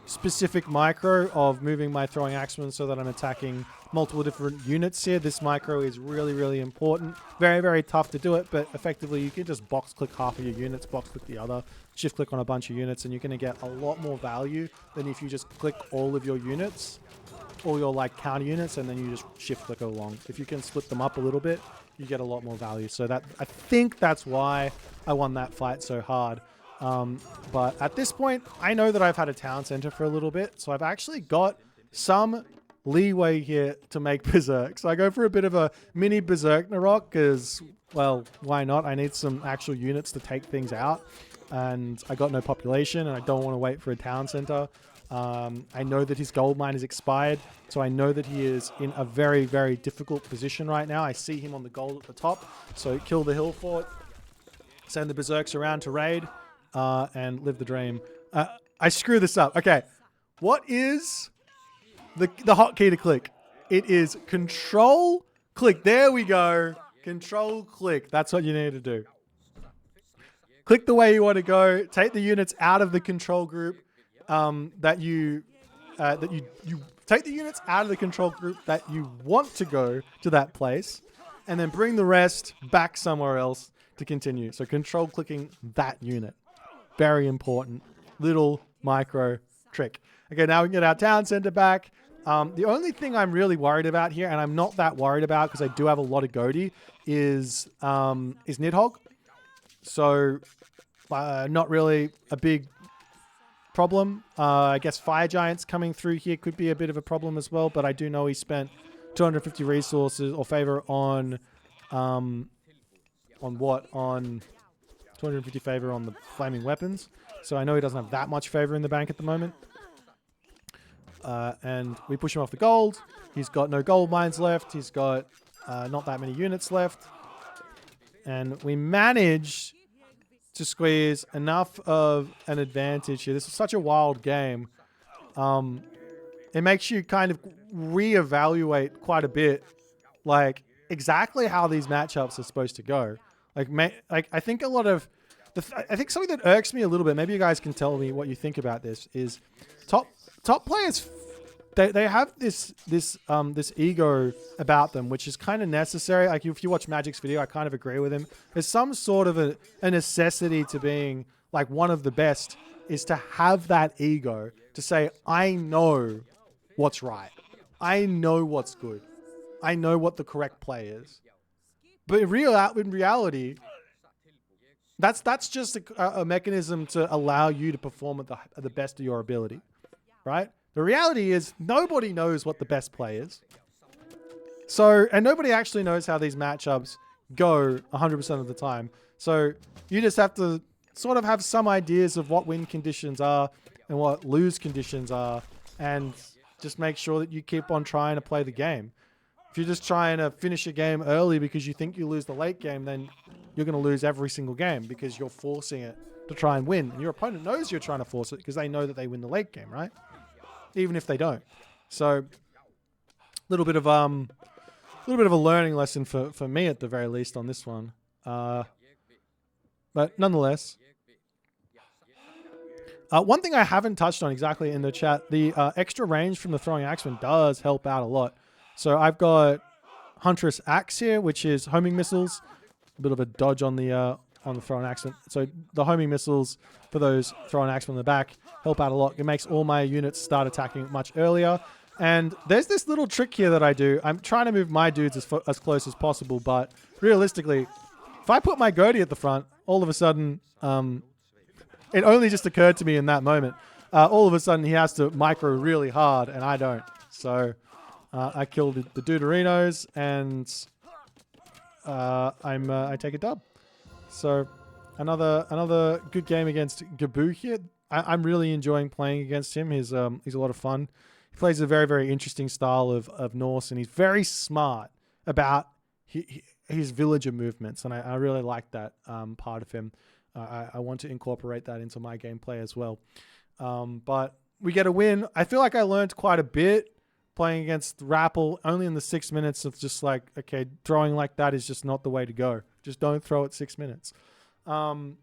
specific micro of moving my throwing axeman so that I'm attacking multiple different units here. This micro is really, really important. Very, very tough to do it, but effectively you can just box click half of your units, box click the other, shift click on a bunch of units, and you're going to get a lot more value than if you just click all of your units, all your like counter units, and then you just shift click along. If you can split them up a little bit, you get a lot more value. So that, I think that's why I won that fight so hard. But at this point, I know that I've had a town center for a little bit, so I've actually got some leeway here to make Berserk. So I go for a bit of a mini Berserk Narok because, well, why not? I need some actual units to take things out, and I got no population, and I don't want to wait for a town center. I know that his gold mine is expired, so I know that he is in a very, very difficult position right now. I see him on the gold at the top, so kill the hill fort, send the Berserks around to raid, and live the dream. I screw this up. Okay, what is the hotkey to click? It is control click. There we go. Control click. That's what you need to do. Click the way you want to go. Take the units out of the control group that you take the units out of the control group that you want to go to that place, and then bring the rest back somewhere else to continue. So control clicking that unit. Very important little micro trick. Okay, now we can get our town center back. The only thing I'm really worried about here, and I'm not that worried about because I do have a lot of Goaty, is Nidhogg. So not really a big problem. I guess Fire Giants coming through here could be a bit of a problem as well, but I do know he spent 250 resources or favor on what? On 250 favor on the flaming weapons. So I know he doesn't have that much favor in the bank at the moment. And we push him off the gold. He's got no gold mines left. He's got not that many units left. And we manage to squeeze enough of an advantage here. This is such a wild game. It makes you kind of reevaluate quite a bit, like exactly how these matchups are supposed to go. Like I think a lot of I think something that irks me a little bit, maybe you guys can tell me what you think about this, is top players, they have this ego about them, which is kind of necessary. Like if you watch Magic's video, I kind of agree with him. There's some sort of a necessity to being like one of the best, is to have that ego to say, I know what's right. I know what's good. I know what the correct play is. But in reality, that's just a mechanism to allow you to perform at the best of your ability, right? The reality is nobody knows what the best play is. So, and nobody actually knows how these matchups go 100% of the time. So you just have to sort of have some ideas of what win conditions are and what lose conditions are, and just make sure that you keep on trying to play the game. If you're just trying to finish a game early because you think you lose the late game, then you're going to lose every single game because you're forcing it to try and win. And your opponent knows you're trying to force it because they know that they win the late game, right? Even if they don't. So, a little bit of a learning lesson for me at the very least on this one. But nonetheless, one thing I haven't touched on exactly in the chat, the extra range from the throwing axeman does help out a lot. So I've got Huntress Axe here, which is homing missiles. A bit of a dodge on the throwing axeman. So the homing missiles for those throwing axemen in the back help out a lot. It makes all my units start attacking much earlier. And there's this little trick here that I do. I'm trying to move my dudes as close as possible, but realistically, if I put my Godi at the front, all of a sudden, it only just occurred to me in that moment. All of a sudden, he has to micro really hard, and I don't. So I kill the Deuterinos, and I take a dub. So another good game against Gaboo here. I'm really enjoying playing against him. He's a lot of fun. He plays a very, very interesting style of Norse, and he's very smart about his villager movements, and I really like that part of him. I want to incorporate that into my gameplay as well. But we get a win. I feel like I learned quite a bit playing against Rappel only in the 6 minutes of just like, okay, throwing like that is just not the way to go. Just don't throw at 6 minutes. Godi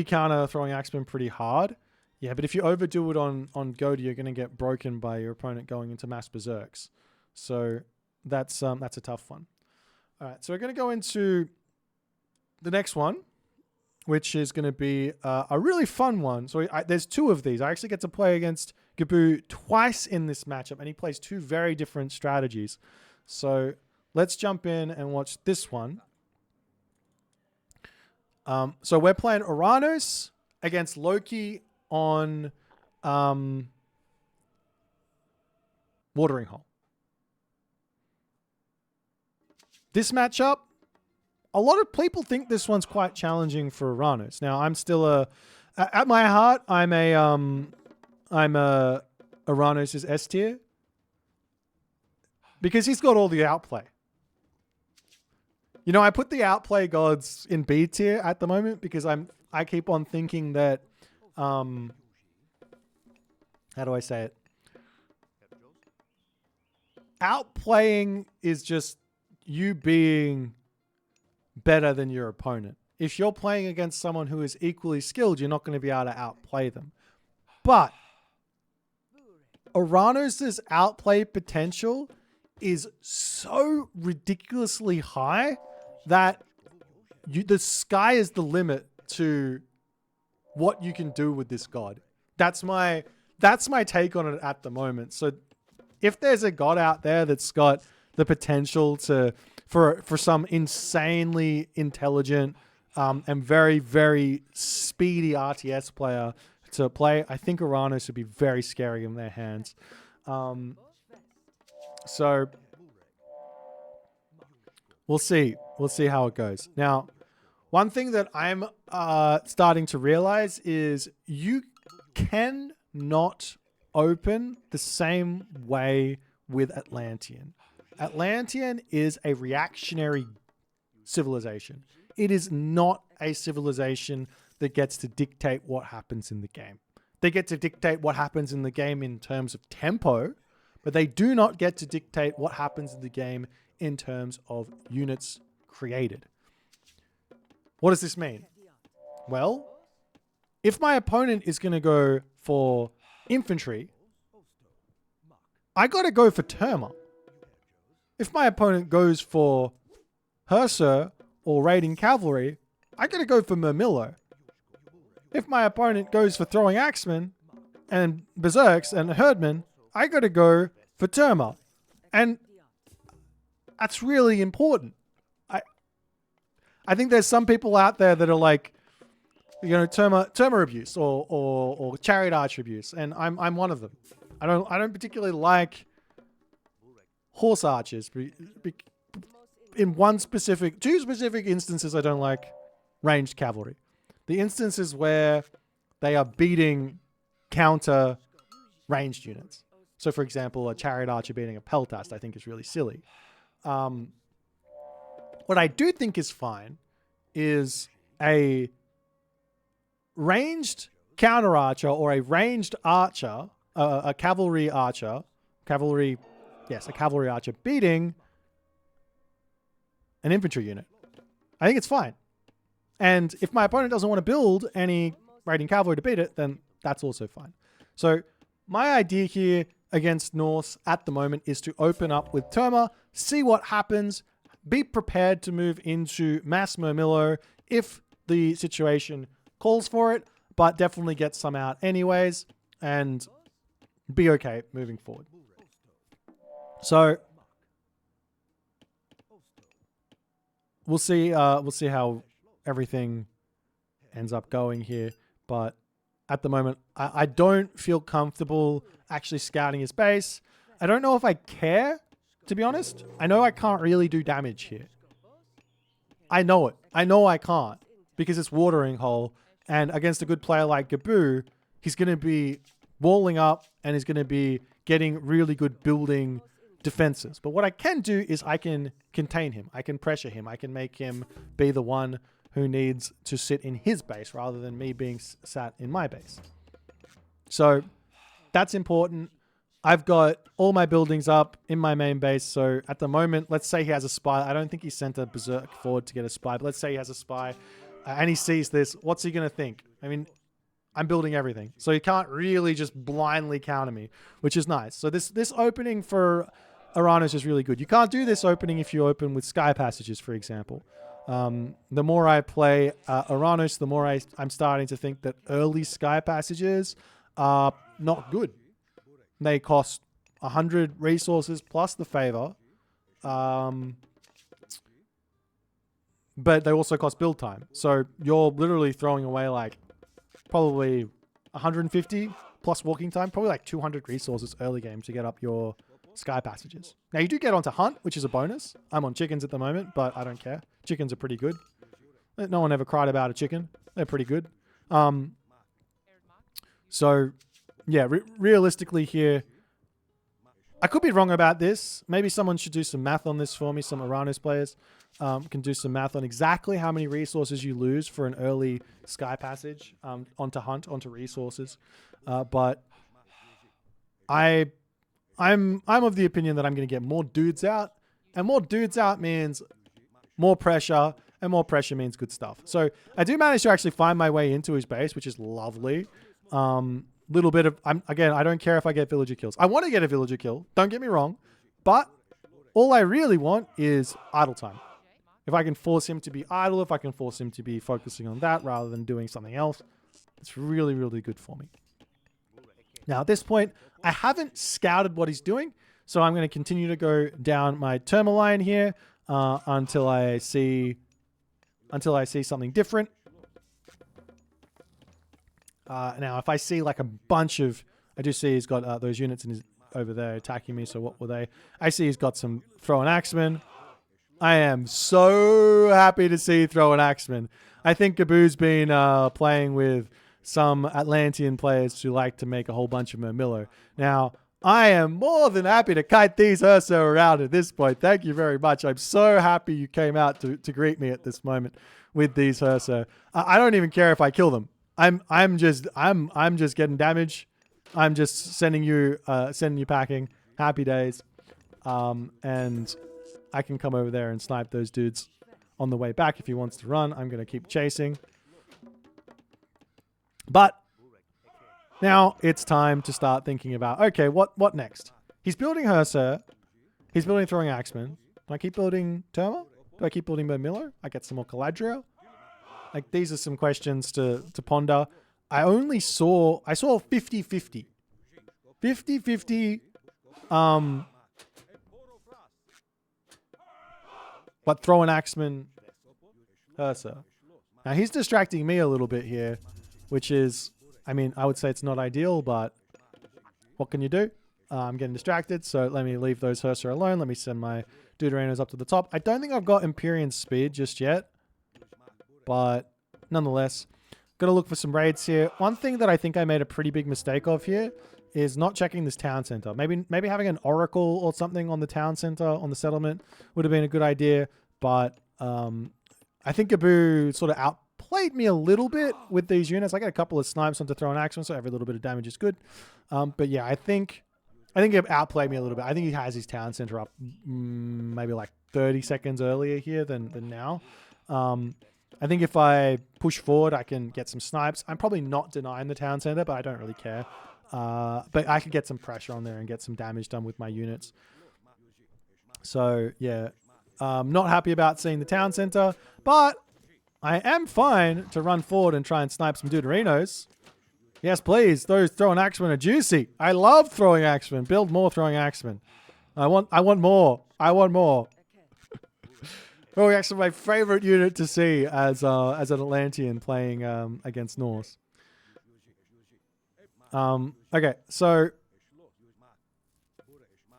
counter throwing Axeman pretty hard. Yeah, but if you overdo it on Godi, you're going to get broken by your opponent going into mass berserks. So that's a tough one. All right, so we're going to go into the next one, which is going to be a really fun one. So there's two of these. I actually get to play against Gaboo twice in this matchup, and he plays two very different strategies. So let's jump in and watch this one. So we're playing Oranos against Loki on Watering Hole. This matchup, a lot of people think this one's quite challenging for Oranos. Now, I'm still at my heart, I'm a Oranos' S tier because he's got all the outplay. You know, I put the outplay gods in B tier at the moment because I keep on thinking that, how do I say it? Outplaying is just you being better than your opponent. If you're playing against someone who is equally skilled, you're not going to be able to outplay them. But Oranos' outplay potential is so ridiculously high that the sky is the limit to what you can do with this god. That's my take on it at the moment. So if there's a god out there that's got the potential for some insanely intelligent and very, very speedy RTS player to play, I think Oranos would be very scary in their hands. So we'll see. We'll see how it goes. Now, one thing that I'm starting to realize is you cannot open the same way with Atlantean. Atlantean is a reactionary civilization. It is not a civilization that gets to dictate what happens in the game. They get to dictate what happens in the game in terms of tempo, but they do not get to dictate what happens in the game in terms of units created. What does this mean? Well, if my opponent is going to go for infantry, I got to go for Terma. If my opponent goes for Hussar or raiding cavalry, I got to go for Murmillo. If my opponent goes for throwing axemen, and berserks and herdmen, I got to go for Terma. And that's really important. I think there's some people out there that are like, you know, Terma abuse or chariot archer abuse, and I'm one of them. I don't particularly like horse archers. In two specific instances, I don't like ranged cavalry. The instances where they are beating counter ranged units. So, for example, a chariot archer beating a peltast, I think is really silly. What I do think is fine is a ranged counter archer or a ranged archer, a cavalry archer, a cavalry archer beating an infantry unit. I think it's fine. And if my opponent doesn't want to build any raiding cavalry to beat it, then that's also fine. So my idea here against Norse at the moment is to open up with Terma, see what happens, be prepared to move into Mass Murmillo if the situation calls for it, but definitely get some out anyways and be okay moving forward. So we'll see how everything ends up going here, but at the moment I don't feel comfortable actually scouting his base. I don't know if I care, to be honest. I know I can't really do damage here. I know it. I know I can't because it's watering hole, and against a good player like Gaboo, he's going to be walling up and he's going to be getting really good building defenses. But what I can do is I can contain him. I can pressure him. I can make him be the one who needs to sit in his base rather than me being sat in my base. So that's important. I've got all my buildings up in my main base. So at the moment, let's say he has a spy. I don't think he sent a berserk forward to get a spy, but let's say he has a spy and he sees this. What's he going to think? I mean, I'm building everything. So he can't really just blindly counter me, which is nice. So this opening for Oranos is really good. You can't do this opening if you open with Sky Passages, for example. The more I play Oranos, the more I'm starting to think that early Sky Passages are not good. They cost 100 resources plus the favor. But they also cost build time. So you're literally throwing away like probably 150 plus walking time, probably like 200 resources early game to get up your Sky Passages. Now you do get onto Hunt, which is a bonus. I'm on chickens at the moment, but I don't care. Chickens are pretty good. No one ever cried about a chicken. They're pretty good. So yeah, realistically here, I could be wrong about this. Maybe someone should do some math on this for me. Some Oranos players can do some math on exactly how many resources you lose for an early Sky Passage onto Hunt, onto resources. But I'm of the opinion that I'm going to get more dudes out, and more dudes out means more pressure, and more pressure means good stuff. So I do manage to actually find my way into his base, which is lovely. Little bit of, again, I don't care if I get villager kills. I want to get a villager kill, don't get me wrong, but all I really want is idle time. If I can force him to be idle, if I can force him to be focusing on that rather than doing something else, it's really, really good for me. Now, at this point, I haven't scouted what he's doing, so I'm going to continue to go down my Terma line here until I see something different. Now, if I see like a bunch of, I do see he's got those units over there attacking me. So what were they? I see he's got some throw and axemen. I am so happy to see throw and axemen. I think Gaboo's been playing with some Atlantean players who like to make a whole bunch of Murmillo. Now, I am more than happy to kite these Urso around at this point. Thank you very much. I'm so happy you came out to greet me at this moment with these Urso. I don't even care if I kill them. I'm just getting damage. I'm just sending you packing. Happy days. And I can come over there and snipe those dudes on the way back if he wants to run. I'm going to keep chasing. But now it's time to start thinking about, okay, what next? He's building Herser. He's building Throwing Axemen. Do I keep building Terma? Do I keep building Murmillo? I get some more Caladriel. Like, these are some questions to ponder. I saw 50-50. 50-50. But throw an axeman Ursa. Now he's distracting me a little bit here, which is, I mean, I would say it's not ideal, but what can you do? I'm getting distracted, so let me leave those Ursa alone. Let me send my Deuteranos up to the top. I don't think I've got Empyrean speed just yet, but nonetheless, gotta look for some raids here. One thing that I think I made a pretty big mistake of here is not checking this town center. Maybe having an oracle or something on the town center, on the settlement, would have been a good idea, but I think Gaboo sort of outplayed me a little bit with these units. I got a couple of snipes onto throw an action, so every little bit of damage is good. But yeah, I think he outplayed me a little bit. I think he has his town center up maybe like 30 seconds earlier here than now. I think if I push forward, I can get some snipes. I'm probably not denying the town center, but I don't really care. But I could get some pressure on there and get some damage done with my units. So yeah, not happy about seeing the town center, but I am fine to run forward and try and snipe some Deuterinos. Yes, please. Those throwing axemen are juicy. I love throwing axemen. Build more throwing axemen. I want more. I want more. Throwing axemen, my favorite unit to see as an Atlantean playing against Norse. Okay, so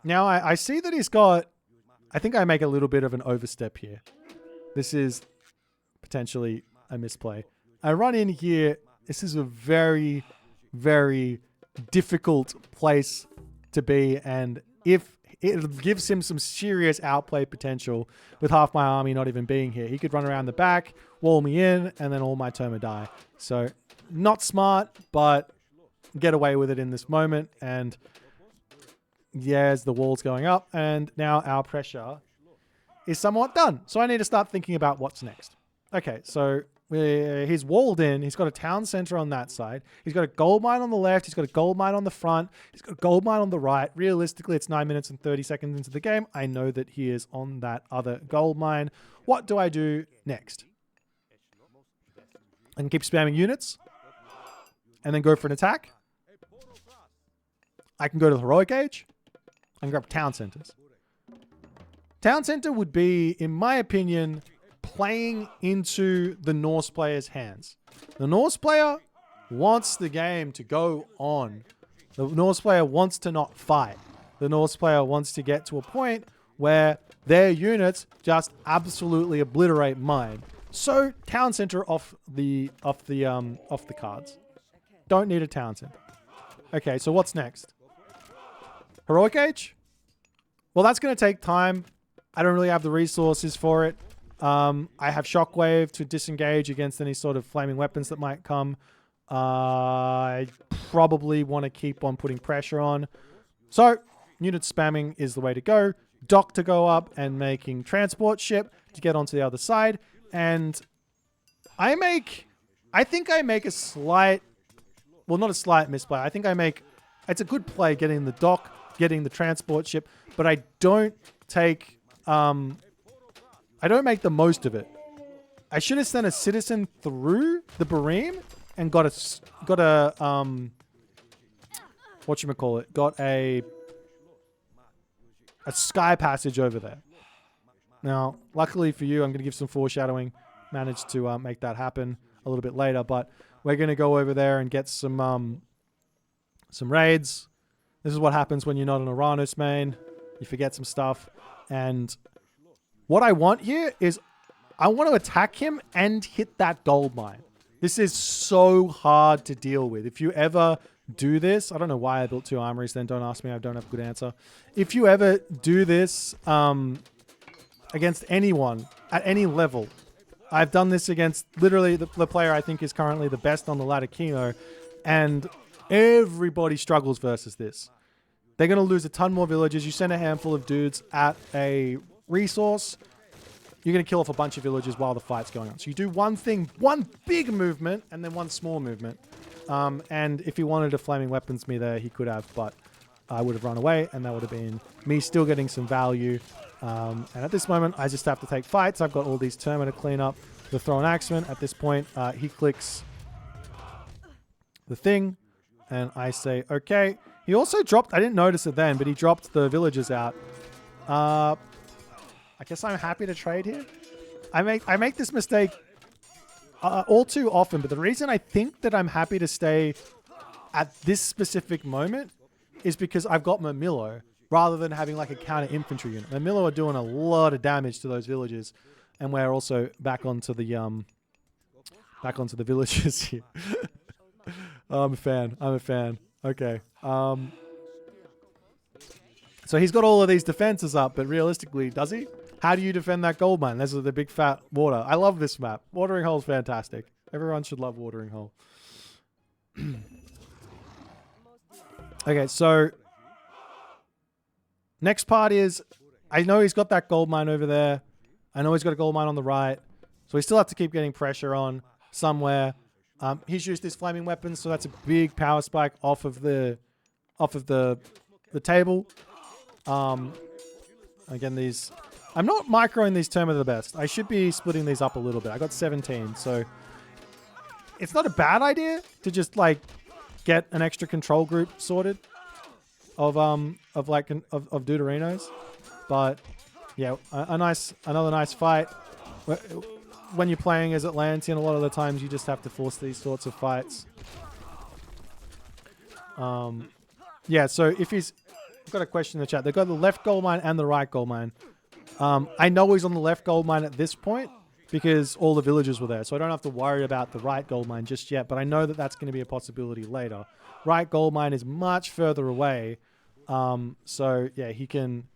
now I see that he's got. I think I make a little bit of an overstep here. This is potentially a misplay. I run in here. This is a very, very difficult place to be, and if it gives him some serious outplay potential with half my army not even being here. He could run around the back, wall me in, and then all my Toma die. So not smart, but get away with it in this moment. And yes, the wall's going up, and now our pressure is somewhat done. So I need to start thinking about what's next. Okay, so he's walled in. He's got a town center on that side. He's got a gold mine on the left. He's got a gold mine on the front. He's got a gold mine on the right. Realistically, it's 9 minutes and 30 seconds into the game. I know that he is on that other gold mine. What do I do next? I can keep spamming units and then go for an attack. I can go to the heroic age. I can grab town centers. Town center would be, in my opinion, playing into the Norse player's hands. The Norse player wants the game to go on. The Norse player wants to not fight. The Norse player wants to get to a point where their units just absolutely obliterate mine. So town center off the cards. Don't need a town center. Okay, so what's next? Heroic age? Well, that's going to take time. I don't really have the resources for it. I have Shockwave to disengage against any sort of flaming weapons that might come. I probably want to keep on putting pressure on. So, unit spamming is the way to go. Dock to go up and making transport ship to get onto the other side. And I think I make a slight, well, not a slight misplay. I think it's a good play getting the dock, getting the transport ship, but I don't make the most of it. I should have sent a citizen through the Bareem and got a sky passage over there. Now, luckily for you, I'm going to give some foreshadowing. Managed to make that happen a little bit later, but we're going to go over there and get some raids. This is what happens when you're not an Oranos main. You forget some stuff. And what I want here is I want to attack him and hit that gold mine. This is so hard to deal with. If you ever do this, I don't know why I built 2 armories, then don't ask me, I don't have a good answer. If you ever do this against anyone at any level, I've done this against literally the player I think is currently the best on the ladder, Kino, and everybody struggles versus this. They're going to lose a ton more villages. You send a handful of dudes at a resource, you're going to kill off a bunch of villages while the fight's going on. So you do one thing, one big movement, and then one small movement. And if he wanted to flaming weapons me there, he could have, but I would have run away, and that would have been me still getting some value. And at this moment, I just have to take fights. I've got all these Termina to clean up. The throw an axeman. At this point, he clicks the thing. And I say, okay. He also dropped, I didn't notice it then, but he dropped the villagers out. I guess I'm happy to trade here. I make this mistake all too often, but the reason I think that I'm happy to stay at this specific moment is because I've got Mamillo rather than having like a counter infantry unit. Mamillo are doing a lot of damage to those villagers, and we're also back onto the villagers here. I'm a fan. Okay. So he's got all of these defenses up, but realistically, does he? How do you defend that gold mine? This is the big fat water. I love this map. Watering Hole's fantastic. Everyone should love Watering Hole. Okay, so next part is, I know he's got that gold mine over there. I know he's got a gold mine on the right. So we still have to keep getting pressure on somewhere. He's used his flaming weapons, so that's a big power spike off of the table. Again, these, I'm not microing these term of the best. I should be splitting these up a little bit. I got 17, so it's not a bad idea to just like get an extra control group sorted of Deuterinos. But yeah, another nice fight. When you're playing as Atlantean, a lot of the times you just have to force these sorts of fights. Yeah, so if he's, I've got a question in the chat. They've got the left gold mine and the right gold mine. I know he's on the left gold mine at this point because all the villagers were there. So I don't have to worry about the right gold mine just yet, but I know that that's going to be a possibility later. Right gold mine is much further away. So yeah, he can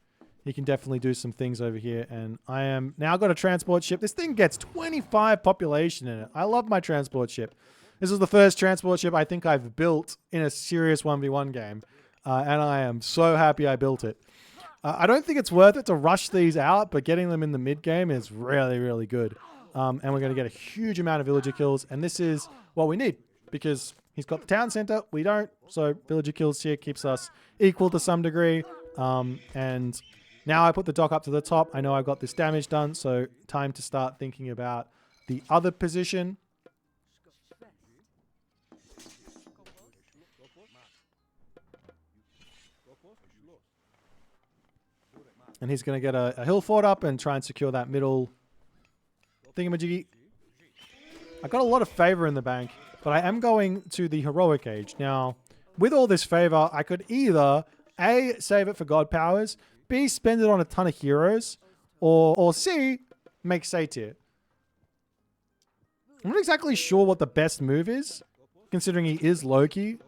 definitely do some things over here. And I am now got a transport ship. This thing gets 25 population in it. I love my transport ship. This is the first transport ship I think I've built in a serious 1v1 game. And I am so happy I built it. I don't think it's worth it to rush these out, but getting them in the mid game is really, really good. And we're going to get a huge amount of villager kills. And this is what we need because he's got the town center. We don't. So villager kills here keeps us equal to some degree. And now I put the dock up to the top. I know I've got this damage done. So time to start thinking about the other position. And he's going to get a hill fort up and try and secure that middle thingamajiggy. I got a lot of favor in the bank, but I am going to the heroic age. Now, with all this favor, I could either A, save it for god powers, B, spend it on a ton of heroes, or C, make Satyr. I'm not exactly sure what the best move is, considering he is Loki,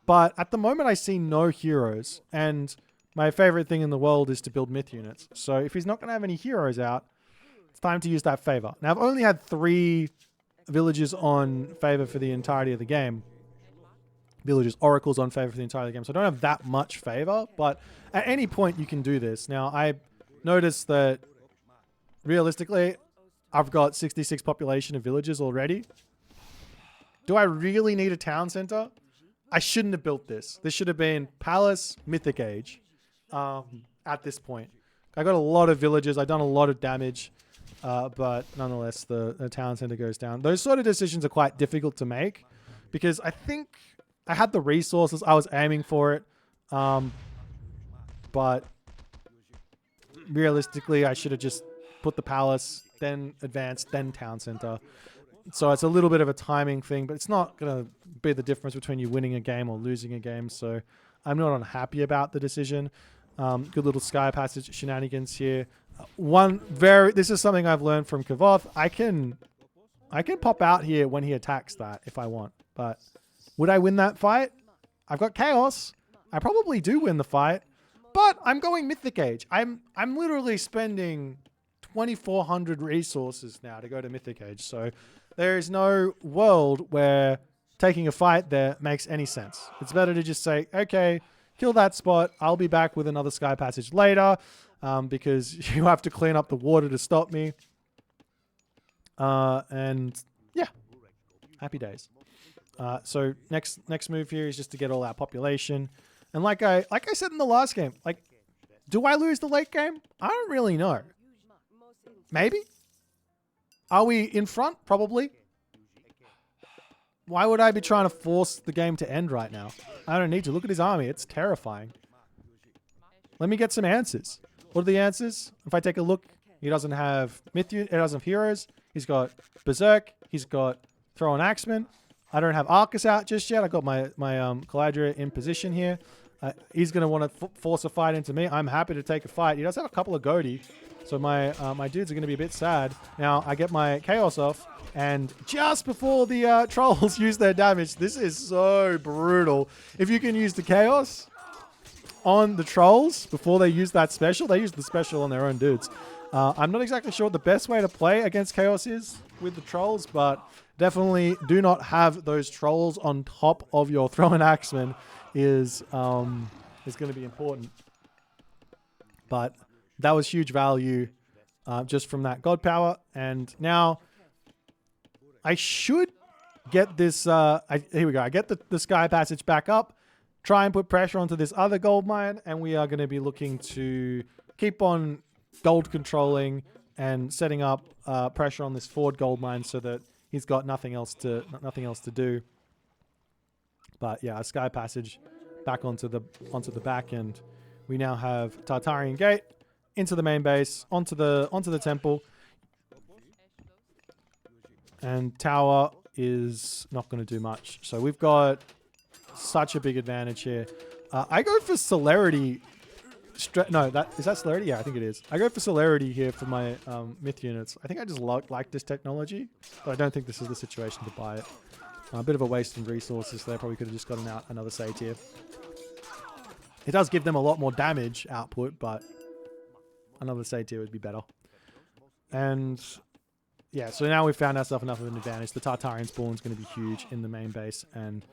but at the moment I see no heroes, and my favorite thing in the world is to build myth units. So if he's not going to have any heroes out, it's time to use that favor. Now, I've only had 3 villages on favor for the entirety of the game. Villagers, oracles on favor for the entirety of the game. So I don't have that much favor, but at any point you can do this. Now, I noticed that realistically, I've got 66 population of villagers already. Do I really need a town center? I shouldn't have built this. This should have been Palace, Mythic Age. At this point, I got a lot of villagers. I've done a lot of damage, but nonetheless, the town center goes down. Those sort of decisions are quite difficult to make because I think I had the resources. I was aiming for it, but realistically, I should have just put the palace, then advanced, then town center. So it's a little bit of a timing thing, but it's not going to be the difference between you winning a game or losing a game. So I'm not unhappy about the decision. Good little sky passage shenanigans here. This is something I've learned from Kavoth. I can pop out here when he attacks that if I want, but would I win that fight? I've got chaos. I probably do win the fight, but I'm going Mythic Age. I'm literally spending 2,400 resources now to go to Mythic Age. So there is no world where taking a fight there makes any sense. It's better to just say, okay, kill that spot. I'll be back with another sky passage later because you have to clean up the water to stop me. And yeah, happy days. So next move here is just to get all our population. And like I said in the last game, like, do I lose the late game? I don't really know. Maybe. Are we in front? Probably. Why would I be trying to force the game to end right now? I don't need to. Look at his army. It's terrifying. Let me get some answers. What are the answers? If I take a look, he doesn't have he doesn't have heroes. He's got Berserk. He's got Throw an Axeman. I don't have Arcus out just yet. I got my Caladria in position here. He's going to want to force a fight into me. I'm happy to take a fight. He does have a couple of Goaty. So my dudes are going to be a bit sad. Now I get my Chaos off. And just before the trolls use their damage, this is so brutal. If you can use the Chaos on the trolls before they use that special, they use the special on their own dudes. I'm not exactly sure what the best way to play against Chaos is with the trolls, but definitely do not have those trolls on top of your Throwing Axeman is going to be important. But that was huge value just from that God Power. And now I should get this. Here we go. I get the Sky Passage back up. Try and put pressure onto this other gold mine. And we are going to be looking to keep on gold controlling and setting up pressure on this Ford gold mine so that he's got nothing else to do. But yeah, a Sky Passage back onto the back, and we now have Tartarian Gate into the main base, onto the temple, and tower is not going to do much. So we've got such a big advantage here. I go for celerity. No, is that celerity? Yeah, I think it is. I go for celerity here for my myth units. I think I just like this technology, but I don't think this is the situation to buy it. A bit of a waste in resources there. Probably could have just gotten out another satyr. It does give them a lot more damage output, but another satyr would be better. And yeah, so now we've found ourselves enough of an advantage. The Tartarian spawn is going to be huge in the main base, and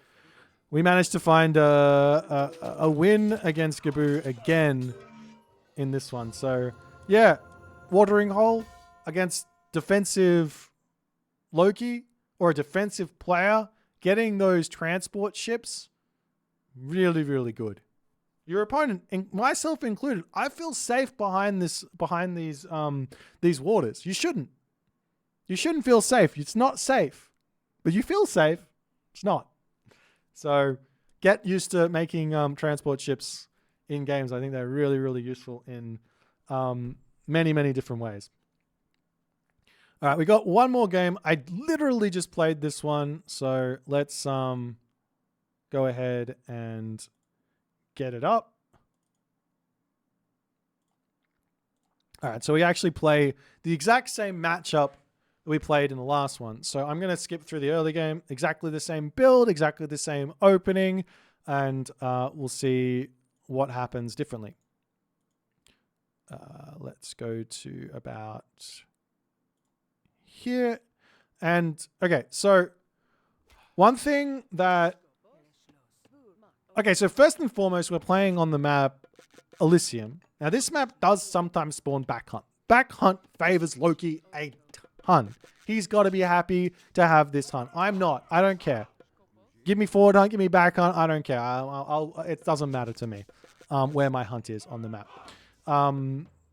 we managed to find a win against Gaboo again in this one. So yeah, watering hole against defensive Loki or a defensive player, getting those transport ships, really, really good. Your opponent, and myself included, I feel safe behind these waters. You shouldn't. You shouldn't feel safe. It's not safe. But you feel safe. It's not. So get used to making transport ships in games. I think they're really, really useful in many, many different ways. All right, we got one more game. I literally just played this one. So let's go ahead and get it up. All right, so we actually play the exact same matchup that we played in the last one. So I'm going to skip through the early game. Exactly the same build, exactly the same opening, and we'll see what happens differently. Let's go to about here. And okay, so one thing that... Okay, so first and foremost, we're playing on the map Elysium. Now, this map does sometimes spawn Back Hunt. Back Hunt favors Loki a ton. He's got to be happy to have this hunt. I'm not. I don't care. Give me Forward Hunt, give me Back Hunt. I don't care. It doesn't matter to me where my hunt is on the map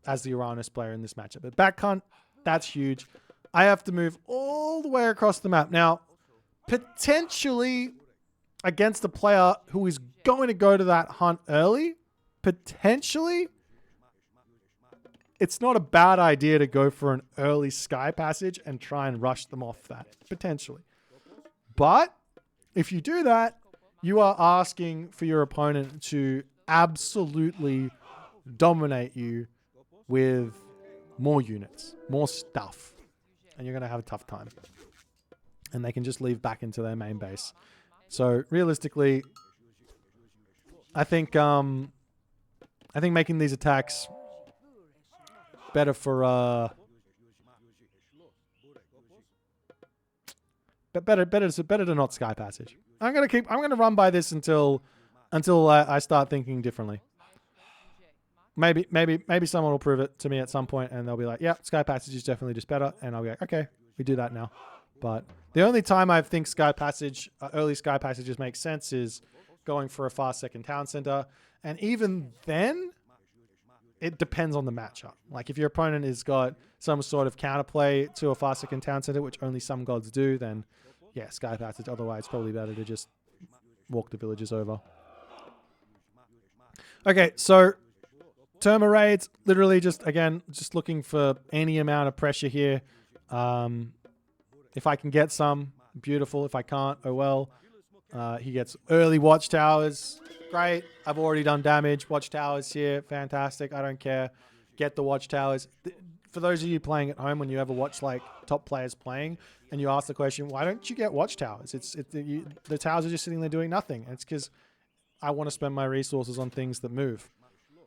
as the Oranos player in this matchup. But Back Hunt, that's huge. I have to move all the way across the map. Now, potentially against a player who is going to go to that hunt early, potentially, it's not a bad idea to go for an early Sky Passage and try and rush them off that, potentially. But if you do that, you are asking for your opponent to absolutely dominate you with more units, more stuff, and you're going to have a tough time. And they can just leave back into their main base. So realistically, I think making these attacks better for better to not Sky Passage. I'm gonna run by this until I start thinking differently. Maybe someone will prove it to me at some point, and they'll be like, "Yeah, Sky Passage is definitely just better," and I'll be like, "Okay, we do that now." But the only time I think Sky Passage, early Sky Passages make sense is going for a fast second town center, and even then, it depends on the matchup. Like if your opponent has got some sort of counterplay to a fast second town center, which only some gods do, then Yeah, Sky Passage. Otherwise, it's probably better to just walk the villagers over. Okay, so Terma raids, literally just, again, just looking for any amount of pressure here. If I can get some, beautiful. If I can't, oh well. He gets early watchtowers. Great. I've already done damage. Watchtowers here. Fantastic. I don't care. Get the watchtowers. For those of you playing at home, when you ever watch like top players playing and you ask the question, why don't you get watchtowers? The towers are just sitting there doing nothing. It's because I want to spend my resources on things that move.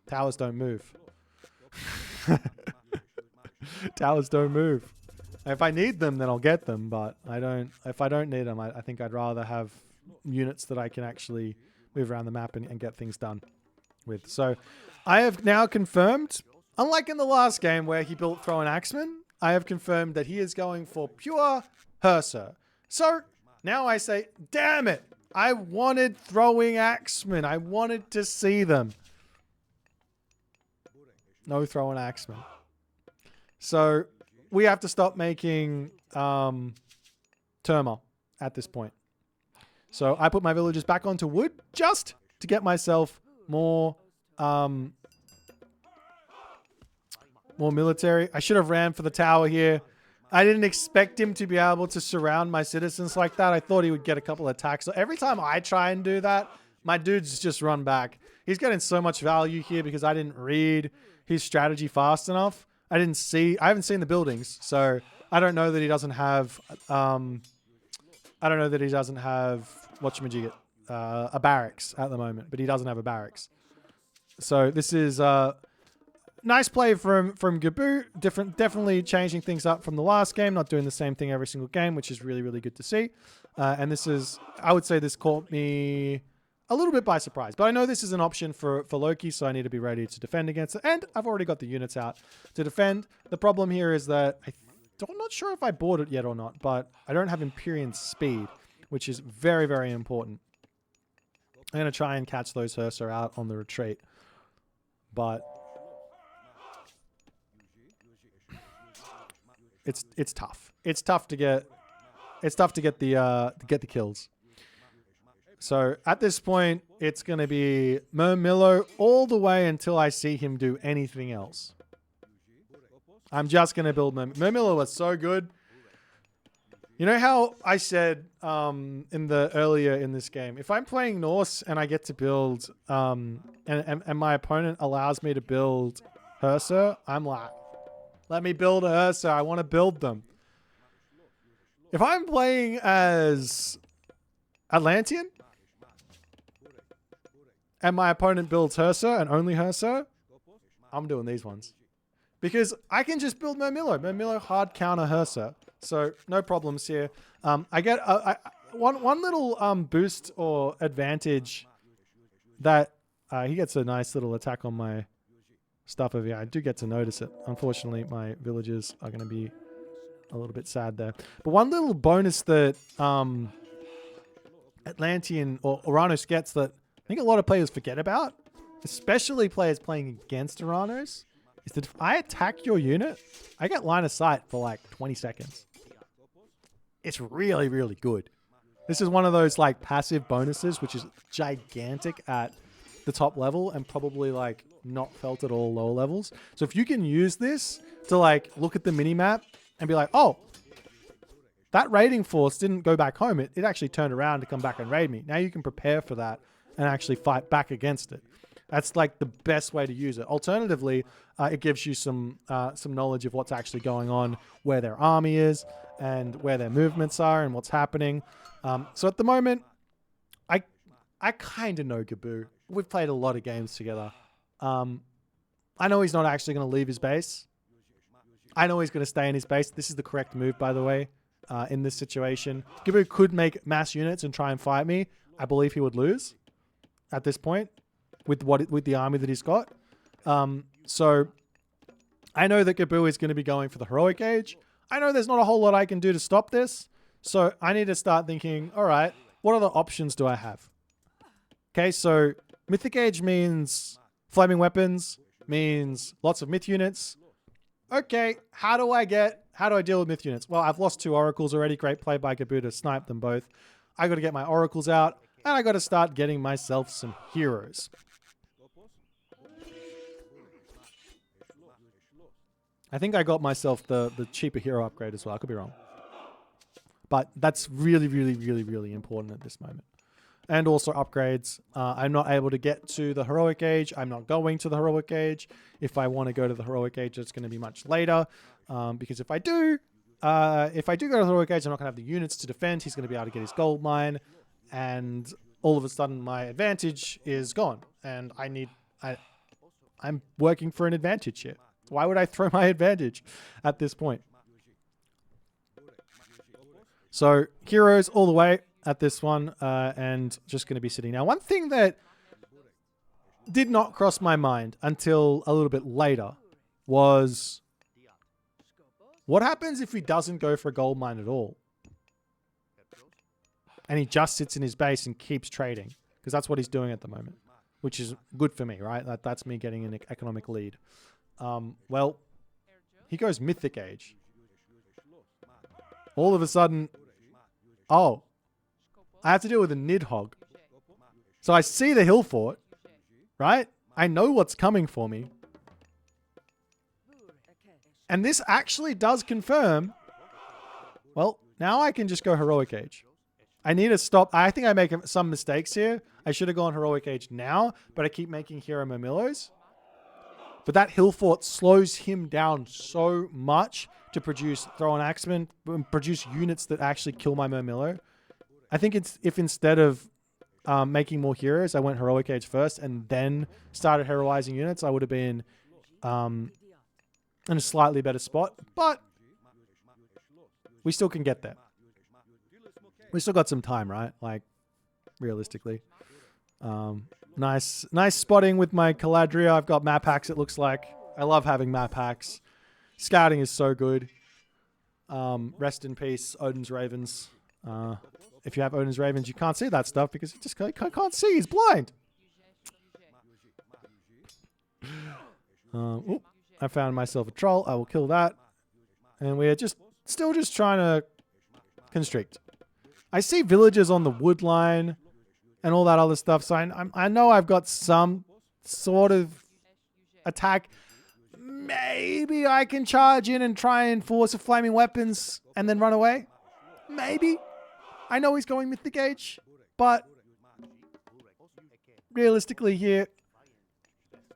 Towers don't move. Towers don't move. If I need them, then I'll get them, but I don't. If I don't need them, I think I'd rather have units that I can actually move around the map and get things done with. So I have now confirmed, unlike in the last game where he built Throw and Axeman, I have confirmed that he is going for pure Herser. So now I say, damn it, I wanted Throwing Axemen. I wanted to see them. No Throwing Axemen. So we have to stop making Terma at this point. So I put my villagers back onto wood just to get myself more military. I should have ran for the tower here. I didn't expect him to be able to surround my citizens like that. I thought he would get a couple of attacks. So every time I try and do that, my dudes just run back. He's getting so much value here because I didn't read his strategy fast enough. I haven't seen the buildings, so I don't know that he doesn't have whatchamajigget, a barracks at the moment, but he doesn't have a barracks. So this is nice play from Gaboo. Definitely changing things up from the last game, not doing the same thing every single game, which is really, really good to see. And this is, I would say this caught me a little bit by surprise, but I know this is an option for Loki, so I need to be ready to defend against it. And I've already got the units out to defend. The problem here is that I'm not sure if I bought it yet or not, but I don't have Empyrean speed, which is very, very important. I'm going to try and catch those Herser out on the retreat, but it's tough. It's tough to get the kills. So at this point, it's going to be Mermillo all the way until I see him do anything else. I'm just going to build Mermillo was so good. You know how I said earlier in this game, if I'm playing Norse and I get to build and my opponent allows me to build Herser, I'm like, let me build a Herser. I want to build them. If I'm playing as Atlantean and my opponent builds Herser and only Herser, I'm doing these ones. Because I can just build Mermillo. Mermillo hard counter Herser. So no problems here. I get one little boost or advantage that he gets a nice little attack on my stuff over here. I do get to notice it. Unfortunately, my villagers are going to be a little bit sad there. But one little bonus that Atlantean or Oranos gets that I think a lot of players forget about, especially players playing against Oranos, is that if I attack your unit, I get line of sight for like 20 seconds. It's really, really good. This is one of those like passive bonuses, which is gigantic at the top level and probably like not felt at all lower levels. So if you can use this to like look at the mini map and be like, oh, that raiding force didn't go back home. It actually turned around to come back and raid me. Now you can prepare for that and actually fight back against it. That's like the best way to use it. Alternatively, it gives you some knowledge of what's actually going on, where their army is, and where their movements are, and what's happening. So at the moment, I kind of know Gaboo. We've played a lot of games together. I know he's not actually going to leave his base. I know he's going to stay in his base. This is the correct move, by the way, in this situation. Gaboo could make mass units and try and fight me. I believe he would lose at this point with the army that he's got. So I know that Gaboo is going to be going for the heroic age. I know there's not a whole lot I can do to stop this. So I need to start thinking, all right, what other options do I have? Okay, so Mythic Age means flaming weapons, means lots of myth units. Okay, how do I deal with myth units? Well, I've lost 2 oracles already. Great play by Gaboo to snipe them both. I got to get my oracles out, and I got to start getting myself some heroes. I think I got myself the cheaper hero upgrade as well. I could be wrong. But that's really, really, really, really important at this moment. And also upgrades. I'm not able to get to the heroic age. I'm not going to the heroic age. If I want to go to the heroic age, it's going to be much later. Because if I do go to the heroic age, I'm not going to have the units to defend. He's going to be able to get his gold mine. And all of a sudden, my advantage is gone. And I'm working for an advantage here. Why would I throw my advantage at this point? So heroes all the way at this one, and just going to be sitting. Now, one thing that did not cross my mind until a little bit later was what happens if he doesn't go for a gold mine at all? And he just sits in his base and keeps trading, because that's what he's doing at the moment, which is good for me, right? That's me getting an economic lead. Well, he goes Mythic Age. All of a sudden, oh, I have to deal with a Nidhogg. So I see the hill fort, right? I know what's coming for me. And this actually does confirm, well, now I can just go Heroic Age. I need to stop. I think I make some mistakes here. I should have gone Heroic Age now, but I keep making Hero Murmillos. But that hill fort slows him down so much to throw an Axeman, produce units that actually kill my Murmillo. I think if instead of making more heroes, I went Heroic Age first and then started heroizing units, I would have been in a slightly better spot. But we still can get there. We still got some time, right? Like, realistically. Nice spotting with my Caladria. I've got map hacks, it looks like. I love having map hacks. Scouting is so good. Rest in peace, Odin's Ravens. If you have Odin's Ravens, you can't see that stuff because you just can't see. He's blind. I found myself a troll. I will kill that. And we're still just trying to constrict. I see villagers on the wood line and all that other stuff. So I know I've got some sort of attack. Maybe I can charge in and try and force a flaming weapons and then run away. Maybe. I know he's going Mythic Age, but realistically here,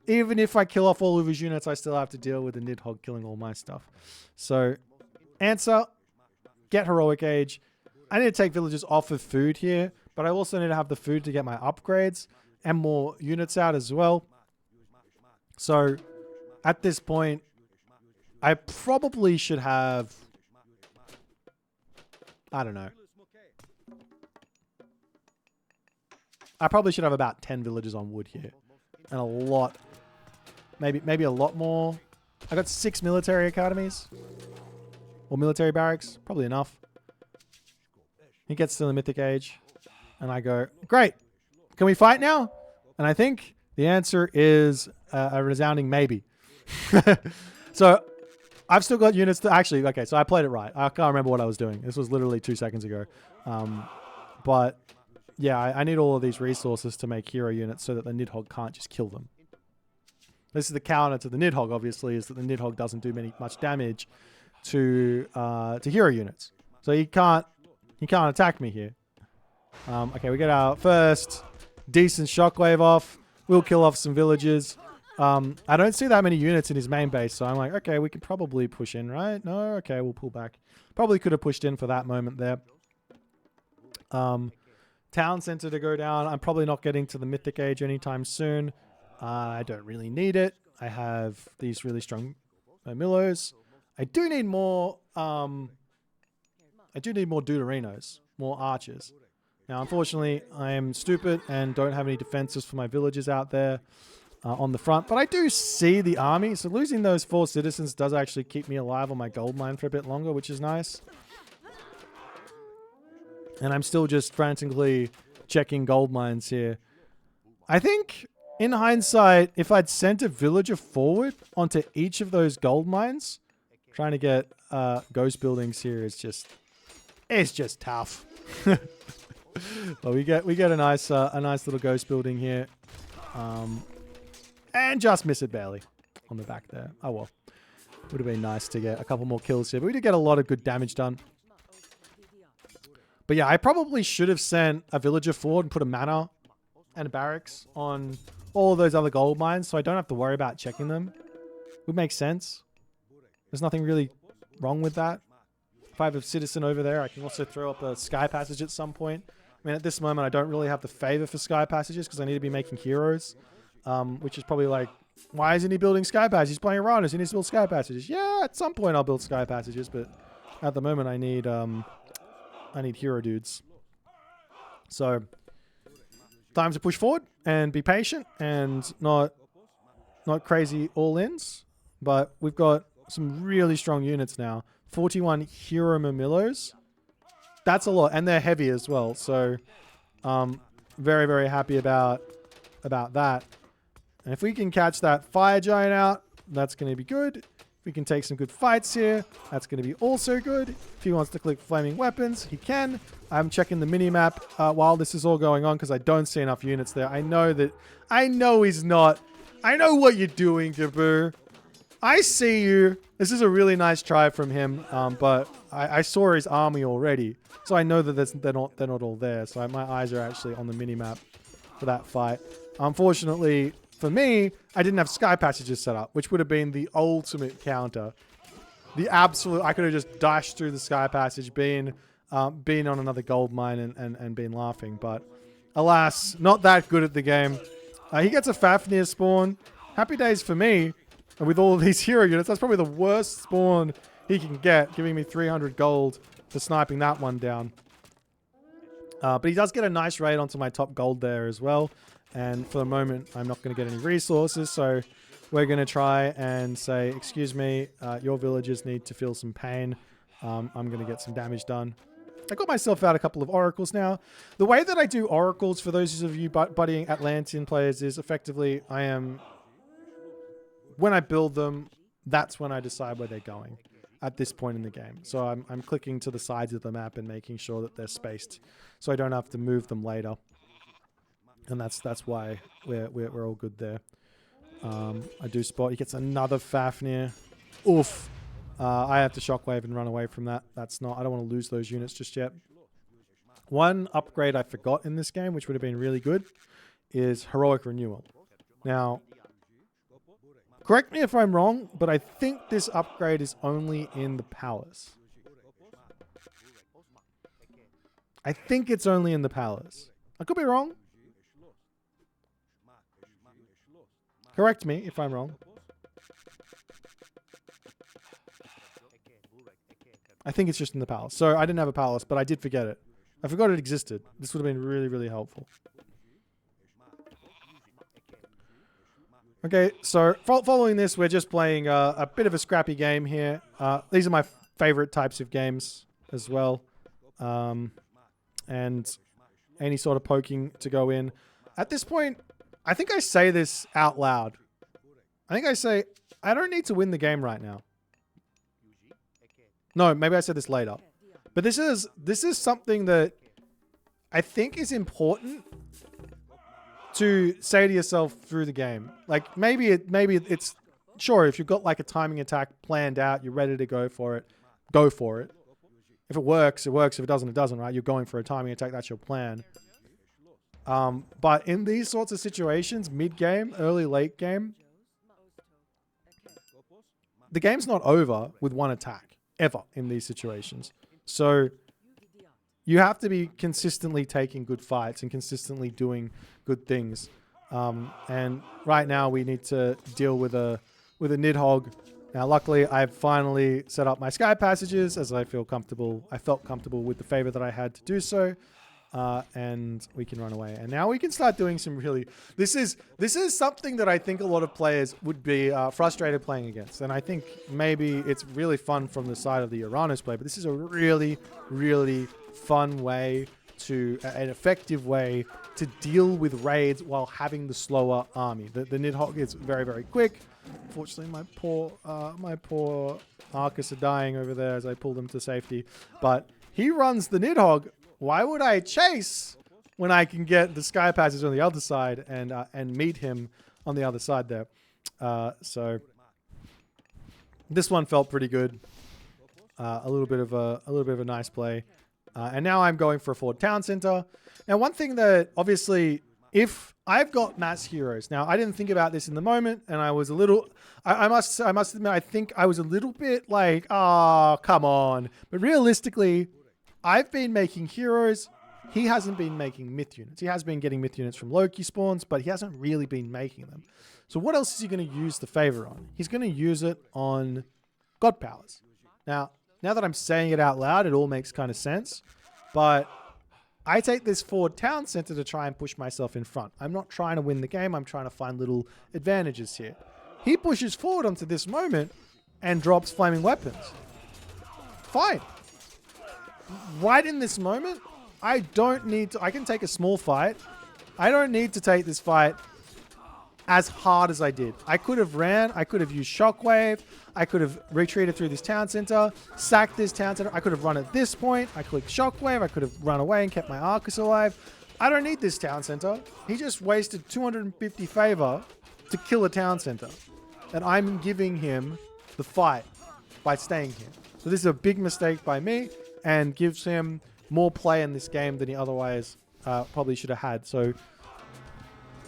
even if I kill off all of his units, I still have to deal with the Nidhogg killing all my stuff. So, answer, get Heroic Age. I need to take villagers off of food here, but I also need to have the food to get my upgrades and more units out as well. So, at this point, I probably should have, I don't know. I probably should have about 10 villagers on wood here. And a lot, maybe a lot more. I got 6 military academies. Or military barracks. Probably enough. He gets to the Mythic Age. And I go, great. Can we fight now? And I think the answer is a resounding maybe. So, I've still got units to... Actually, okay, so I played it right. I can't remember what I was doing. This was literally 2 seconds ago. But... yeah, I need all of these resources to make hero units so that the Nidhogg can't just kill them. This is the counter to the Nidhogg, obviously, is that the Nidhogg doesn't do much damage to hero units. So he can't attack me here. Okay, we get our first decent shockwave off. We'll kill off some villagers. I don't see that many units in his main base, so I'm like, okay, we could probably push in, right? No? Okay, we'll pull back. Probably could have pushed in for that moment there. Town center to go down. I'm probably not getting to the Mythic Age anytime soon. I don't really need it. I have these really strong Millos. I do need more. I do need more Deuterinos, more archers. Now, unfortunately, I am stupid and don't have any defenses for my villagers out there on the front. But I do see the army. So losing those 4 citizens does actually keep me alive on my gold mine for a bit longer, which is nice. And I'm still just frantically checking gold mines here. I think In hindsight, if I'd sent a villager forward onto each of those gold mines, trying to get ghost buildings here is just, it's just tough. But we get a nice little ghost building here, and just miss it barely on the back there. Oh well, would have been nice to get a couple more kills here, but we did get a lot of good damage done. But yeah, I probably should have sent a villager forward and put a manor and a barracks on all of those other gold mines, so I don't have to worry about checking them. Would make sense. There's nothing really wrong with that. If I have a citizen over there, I can also throw up a sky passage at some point. I mean, at this moment, I don't really have the favor for sky passages because I need to be making heroes, which is probably like, why isn't he building sky passages? He's playing Oranos. He needs to build sky passages. Yeah, at some point I'll build sky passages, but at the moment I need hero dudes. So time to push forward and be patient and not crazy all-ins, but we've got some really strong units now. 41 hero Mamillos. That's a lot, and they're heavy as well. So very, very happy about that. And if we can catch that fire giant out, that's going to be good. If we can take some good fights here, that's going to be also good. If he wants to click flaming weapons, he can. I'm checking the mini-map while this is all going on because I don't see enough units there. I know he's not. I know what you're doing, Gaboo. I see you. This is a really nice try from him, but I saw his army already. So I know that they're not all there. So my eyes are actually on the mini-map for that fight. Unfortunately, for me, I didn't have sky passages set up, which would have been the ultimate counter. The absolute, I could have just dashed through the sky passage, been on another gold mine and been laughing. But alas, not that good at the game. He gets a Fafnir spawn. Happy days for me. And with all of these hero units, that's probably the worst spawn he can get, giving me 300 gold for sniping that one down. But he does get a nice raid onto my top gold there as well. And for the moment, I'm not going to get any resources. So we're going to try and say, excuse me, your villagers need to feel some pain. I'm going to get some damage done. I got myself out a couple of oracles now. The way that I do oracles, for those of you budding Atlantean players, is effectively when I build them, that's when I decide where they're going at this point in the game. So I'm clicking to the sides of the map and making sure that they're spaced so I don't have to move them later. And that's why we're all good there. I do spot. He gets another Fafnir. Oof. I have to shockwave and run away from that. I don't want to lose those units just yet. One upgrade I forgot in this game, which would have been really good, is Heroic Renewal. Now, correct me if I'm wrong, but I think this upgrade is only in the palace. I think it's only in the palace. I could be wrong. Correct me if I'm wrong. I think it's just in the palace. So I didn't have a palace, but I did forget it. I forgot it existed. This would have been really, really helpful. Okay, so following this, we're just playing a bit of a scrappy game here. These are my favorite types of games as well. And any sort of poking to go in. At this point, I think I say this out loud. I think I say, I don't need to win the game right now. No, maybe I said this later. But this is something that I think is important to say to yourself through the game. Like maybe it's sure if you've got like a timing attack planned out, you're ready to go for it, go for it. If it works, it works. If it doesn't, it doesn't, right? You're going for a timing attack, that's your plan. But in these sorts of situations, mid-game, early, late game, the game's not over with one attack, ever, in these situations. So you have to be consistently taking good fights and consistently doing good things. And right now we need to deal with a Nidhogg. Now, luckily, I've finally set up my sky passages as I felt comfortable with the favor that I had to do so. And we can run away. And now we can start doing some really... This is something that I think a lot of players would be frustrated playing against. And I think maybe it's really fun from the side of the Oranos play, but this is a really, really fun way an effective way to deal with raids while having the slower army. The Nidhogg is very, very quick. Unfortunately, my poor Arcus are dying over there as I pull them to safety. But he runs the Nidhogg. Why would I chase when I can get the Sky Passage on the other side and meet him on the other side there? So this one felt pretty good. A little bit of a nice play. And now I'm going for a forward town center. Now, one thing that obviously, if I've got mass heroes, now I didn't think about this in the moment, and I was a little, I must admit, I think I was a little bit like, oh, come on. But realistically, I've been making heroes. He hasn't been making myth units. He has been getting myth units from Loki spawns, but he hasn't really been making them. So what else is he going to use the favor on? He's going to use it on god powers. Now that I'm saying it out loud, it all makes kind of sense. But I take this forward town center to try and push myself in front. I'm not trying to win the game. I'm trying to find little advantages here. He pushes forward onto this moment and drops flaming weapons. Fine. Right in this moment, I don't need to... I can take a small fight. I don't need to take this fight as hard as I did. I could have ran. I could have used Shockwave. I could have retreated through this town center, sacked this town center. I could have run at this point. I clicked Shockwave. I could have run away and kept my Arcus alive. I don't need this town center. He just wasted 250 favor to kill a town center. And I'm giving him the fight by staying here. So this is a big mistake by me and gives him more play in this game than he otherwise probably should have had. So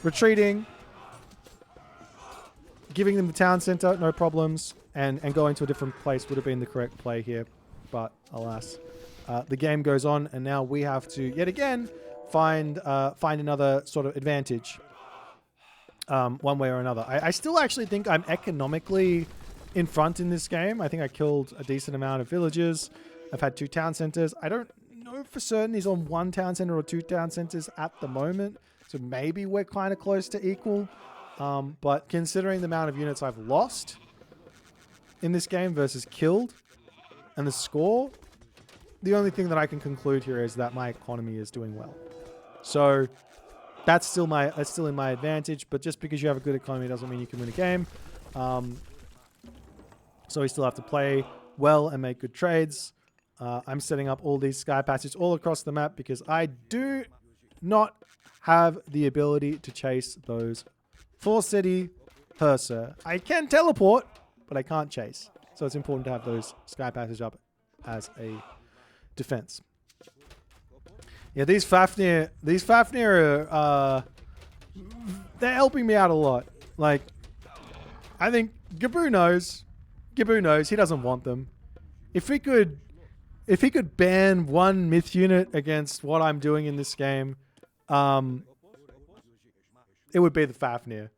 retreating, giving them the town center, no problems, and going to a different place would have been the correct play here. But alas, the game goes on, and now we have to yet again find another sort of advantage, one way or another. I still actually think I'm economically in front in this game. I think I killed a decent amount of villagers. I've had 2 town centers. I don't know for certain he's on 1 town center or 2 town centers at the moment, so maybe we're kind of close to equal. But considering the amount of units I've lost in this game versus killed and the score, the only thing that I can conclude here is that my economy is doing well. So that's still in my advantage, but just because you have a good economy doesn't mean you can win a game. So we still have to play well and make good trades. I'm setting up all these sky passages all across the map because I do not have the ability to chase those 4 city Herser. I can teleport, but I can't chase. So it's important to have those sky passage up as a defense. Yeah, these Fafnir are, they're helping me out a lot. Like, I think Gaboo knows he doesn't want them. If he could ban 1 myth unit against what I'm doing in this game, it would be the Fafnir.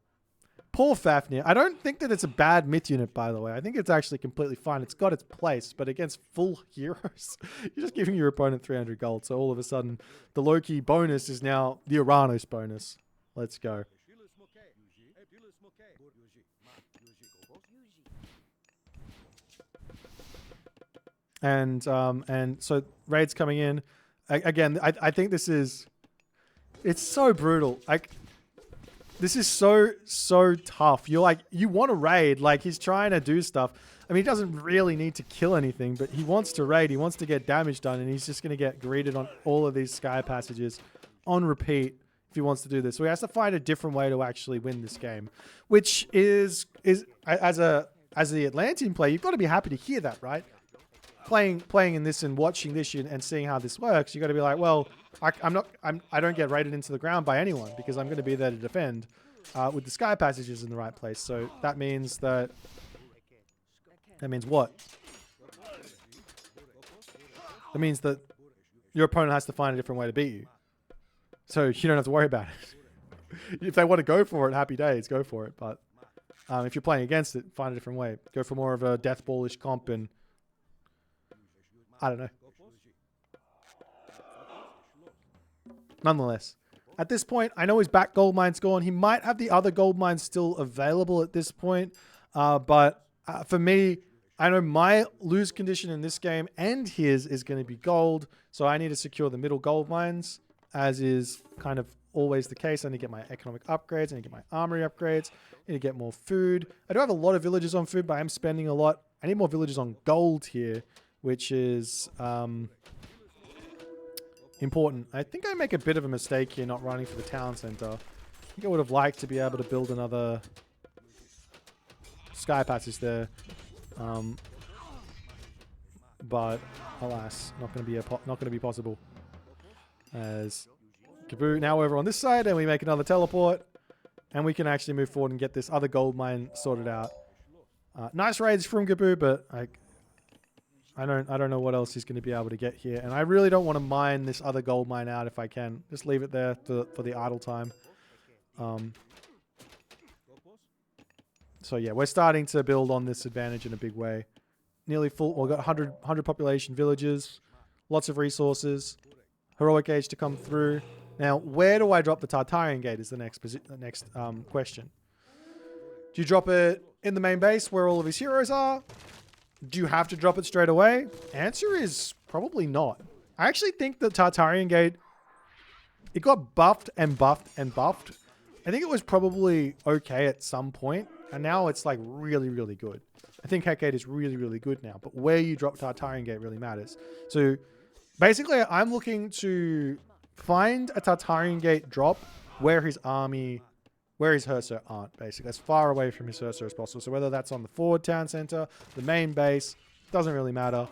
Poor Fafnir. I don't think that it's a bad myth unit, by the way. I think it's actually completely fine. It's got its place, but against full heroes, you're just giving your opponent 300 gold. So all of a sudden, the Loki bonus is now the Oranos bonus. Let's go. And so raids coming in. Again, I think this is... It's so brutal. Like... This is so tough. You want to raid. Like, he's trying to do stuff. I mean, he doesn't really need to kill anything, but he wants to raid. He wants to get damage done, and he's just going to get greeted on all of these sky passages on repeat if he wants to do this. So he has to find a different way to actually win this game, which is as the Atlantean player, you've got to be happy to hear that, right? Playing in this and watching this and seeing how this works, you got to be like, well, I don't get raided into the ground by anyone because I'm going to be there to defend with the sky passages in the right place. So that means what? That means that your opponent has to find a different way to beat you. So you don't have to worry about it. If they want to go for it, happy days, go for it. But if you're playing against it, find a different way. Go for more of a death ballish comp and I don't know. Nonetheless, at this point, I know his back gold mine's gone. He might have the other gold mines still available at this point. But for me, I know my lose condition in this game and his is going to be gold. So I need to secure the middle gold mines, as is kind of always the case. I need to get my economic upgrades. I need to get my armory upgrades. I need to get more food. I do have a lot of villages on food, but I'm spending a lot. I need more villages on gold here, which is important. I think I make a bit of a mistake here not running for the town center. I think I would have liked to be able to build another sky passage there. But alas, not going to be possible. As Gaboo, now we're over on this side, and we make another teleport, and we can actually move forward and get this other gold mine sorted out. Nice raids from Gaboo, but I don't know what else he's going to be able to get here, and I really don't want to mine this other gold mine out if I can. Just leave it there for the idle time. So yeah, we're starting to build on this advantage in a big way. Nearly full. We've got 100 population villages, lots of resources, heroic age to come through. Now, where do I drop the Tartarian Gate is the next question. Do you drop it in the main base where all of his heroes are? Do you have to drop it straight away? Answer is probably not. I actually think the Tartarian Gate, it got buffed and buffed and buffed. I think it was probably okay at some point, and now it's like really, really good. I think Hecate is really, really good now, but where you drop Tartarian Gate really matters. So basically, I'm looking to find a Tartarian Gate drop where his Hursar aren't, basically. As far away from his Hursar as possible. So whether that's on the forward town center, the main base, doesn't really matter.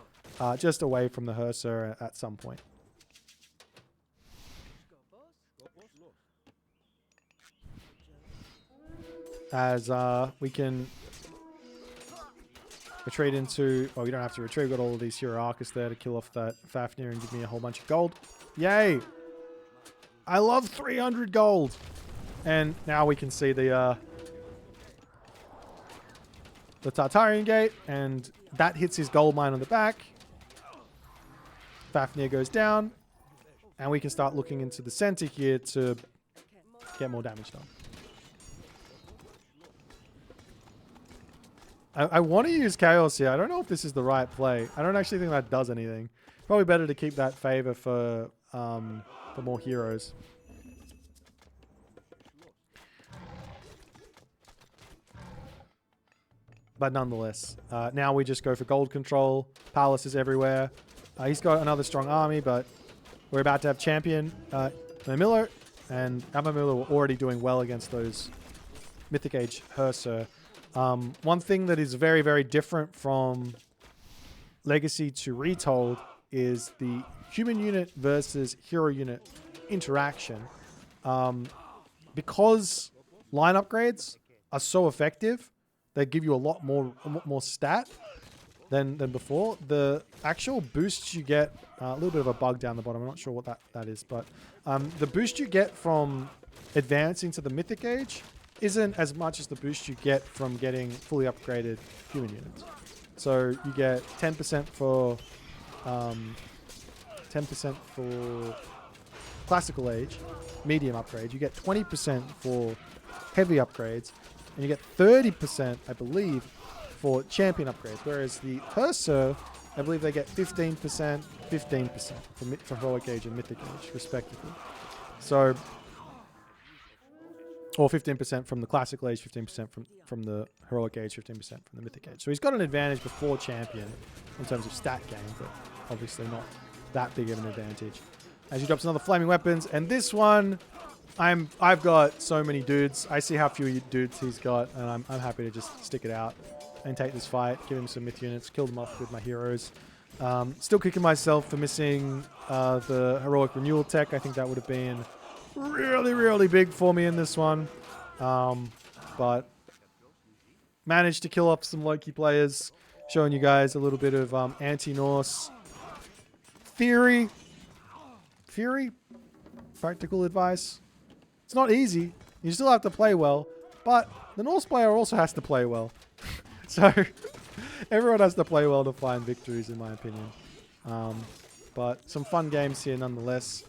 Just away from the Hursar at some point. As we can retreat into... Well, we don't have to retreat. We've got all of these Hierarchus there to kill off that Fafnir and give me a whole bunch of gold. Yay! I love 300 gold! And now we can see the Tartarian Gate, and that hits his gold mine on the back. Fafnir goes down, and we can start looking into the center here to get more damage done. I want to use Chaos here. I don't know if this is the right play. I don't actually think that does anything. Probably better to keep that favor for more heroes. But nonetheless, now we just go for gold control. Palaces everywhere. He's got another strong army, but we're about to have champion Mamilo, and Mamilo were already doing well against those Mythic Age Hursar. One thing that is very, very different from Legacy to Retold is the human unit versus hero unit interaction. Because line upgrades are so effective, they give you a lot more stat than before. The actual boosts you get, a little bit of a bug down the bottom, I'm not sure what that is, but the boost you get from advancing to the Mythic Age isn't as much as the boost you get from getting fully upgraded human units. So you get 10% for 10% for classical age, medium upgrade. You get 20% for heavy upgrades, and you get 30%, I believe, for champion upgrades. Whereas the Hursar, I believe they get 15%, 15% for heroic age and mythic age, respectively. So, or 15% from the classical age, 15% from the heroic age, 15% from the mythic age. So he's got an advantage before champion in terms of stat gain, but obviously not that big of an advantage. As he drops another flaming weapons, and this one, I've got so many dudes. I see how few dudes he's got, and I'm happy to just stick it out and take this fight, give him some myth units, kill them off with my heroes. Still kicking myself for missing the heroic renewal tech. I think that would have been really, really big for me in this one. But managed to kill off some Loki players, showing you guys a little bit of anti-Norse theory, practical advice. It's not easy. You still have to play well, but the Norse player also has to play well. So everyone has to play well to find victories, in my opinion. But some fun games here nonetheless.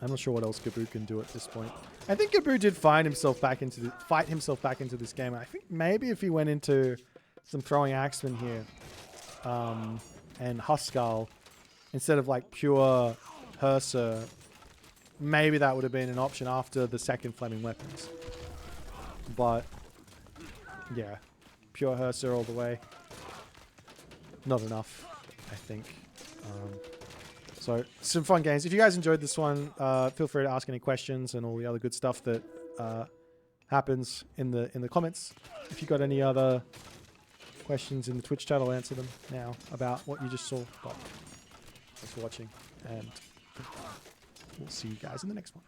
I'm not sure what else Gaboo can do at this point. I think Gaboo did fight himself back into this game. I think maybe if he went into some throwing axemen here and Huskal, instead of like pure Hersir, maybe that would have been an option after the second Flaming Weapons. But yeah, pure Hersir all the way. Not enough, I think. So some fun games. If you guys enjoyed this one, feel free to ask any questions and all the other good stuff that happens in the comments. If you got any other questions in the Twitch chat, I'll answer them now about what you just saw. But thanks for watching, and we'll see you guys in the next one.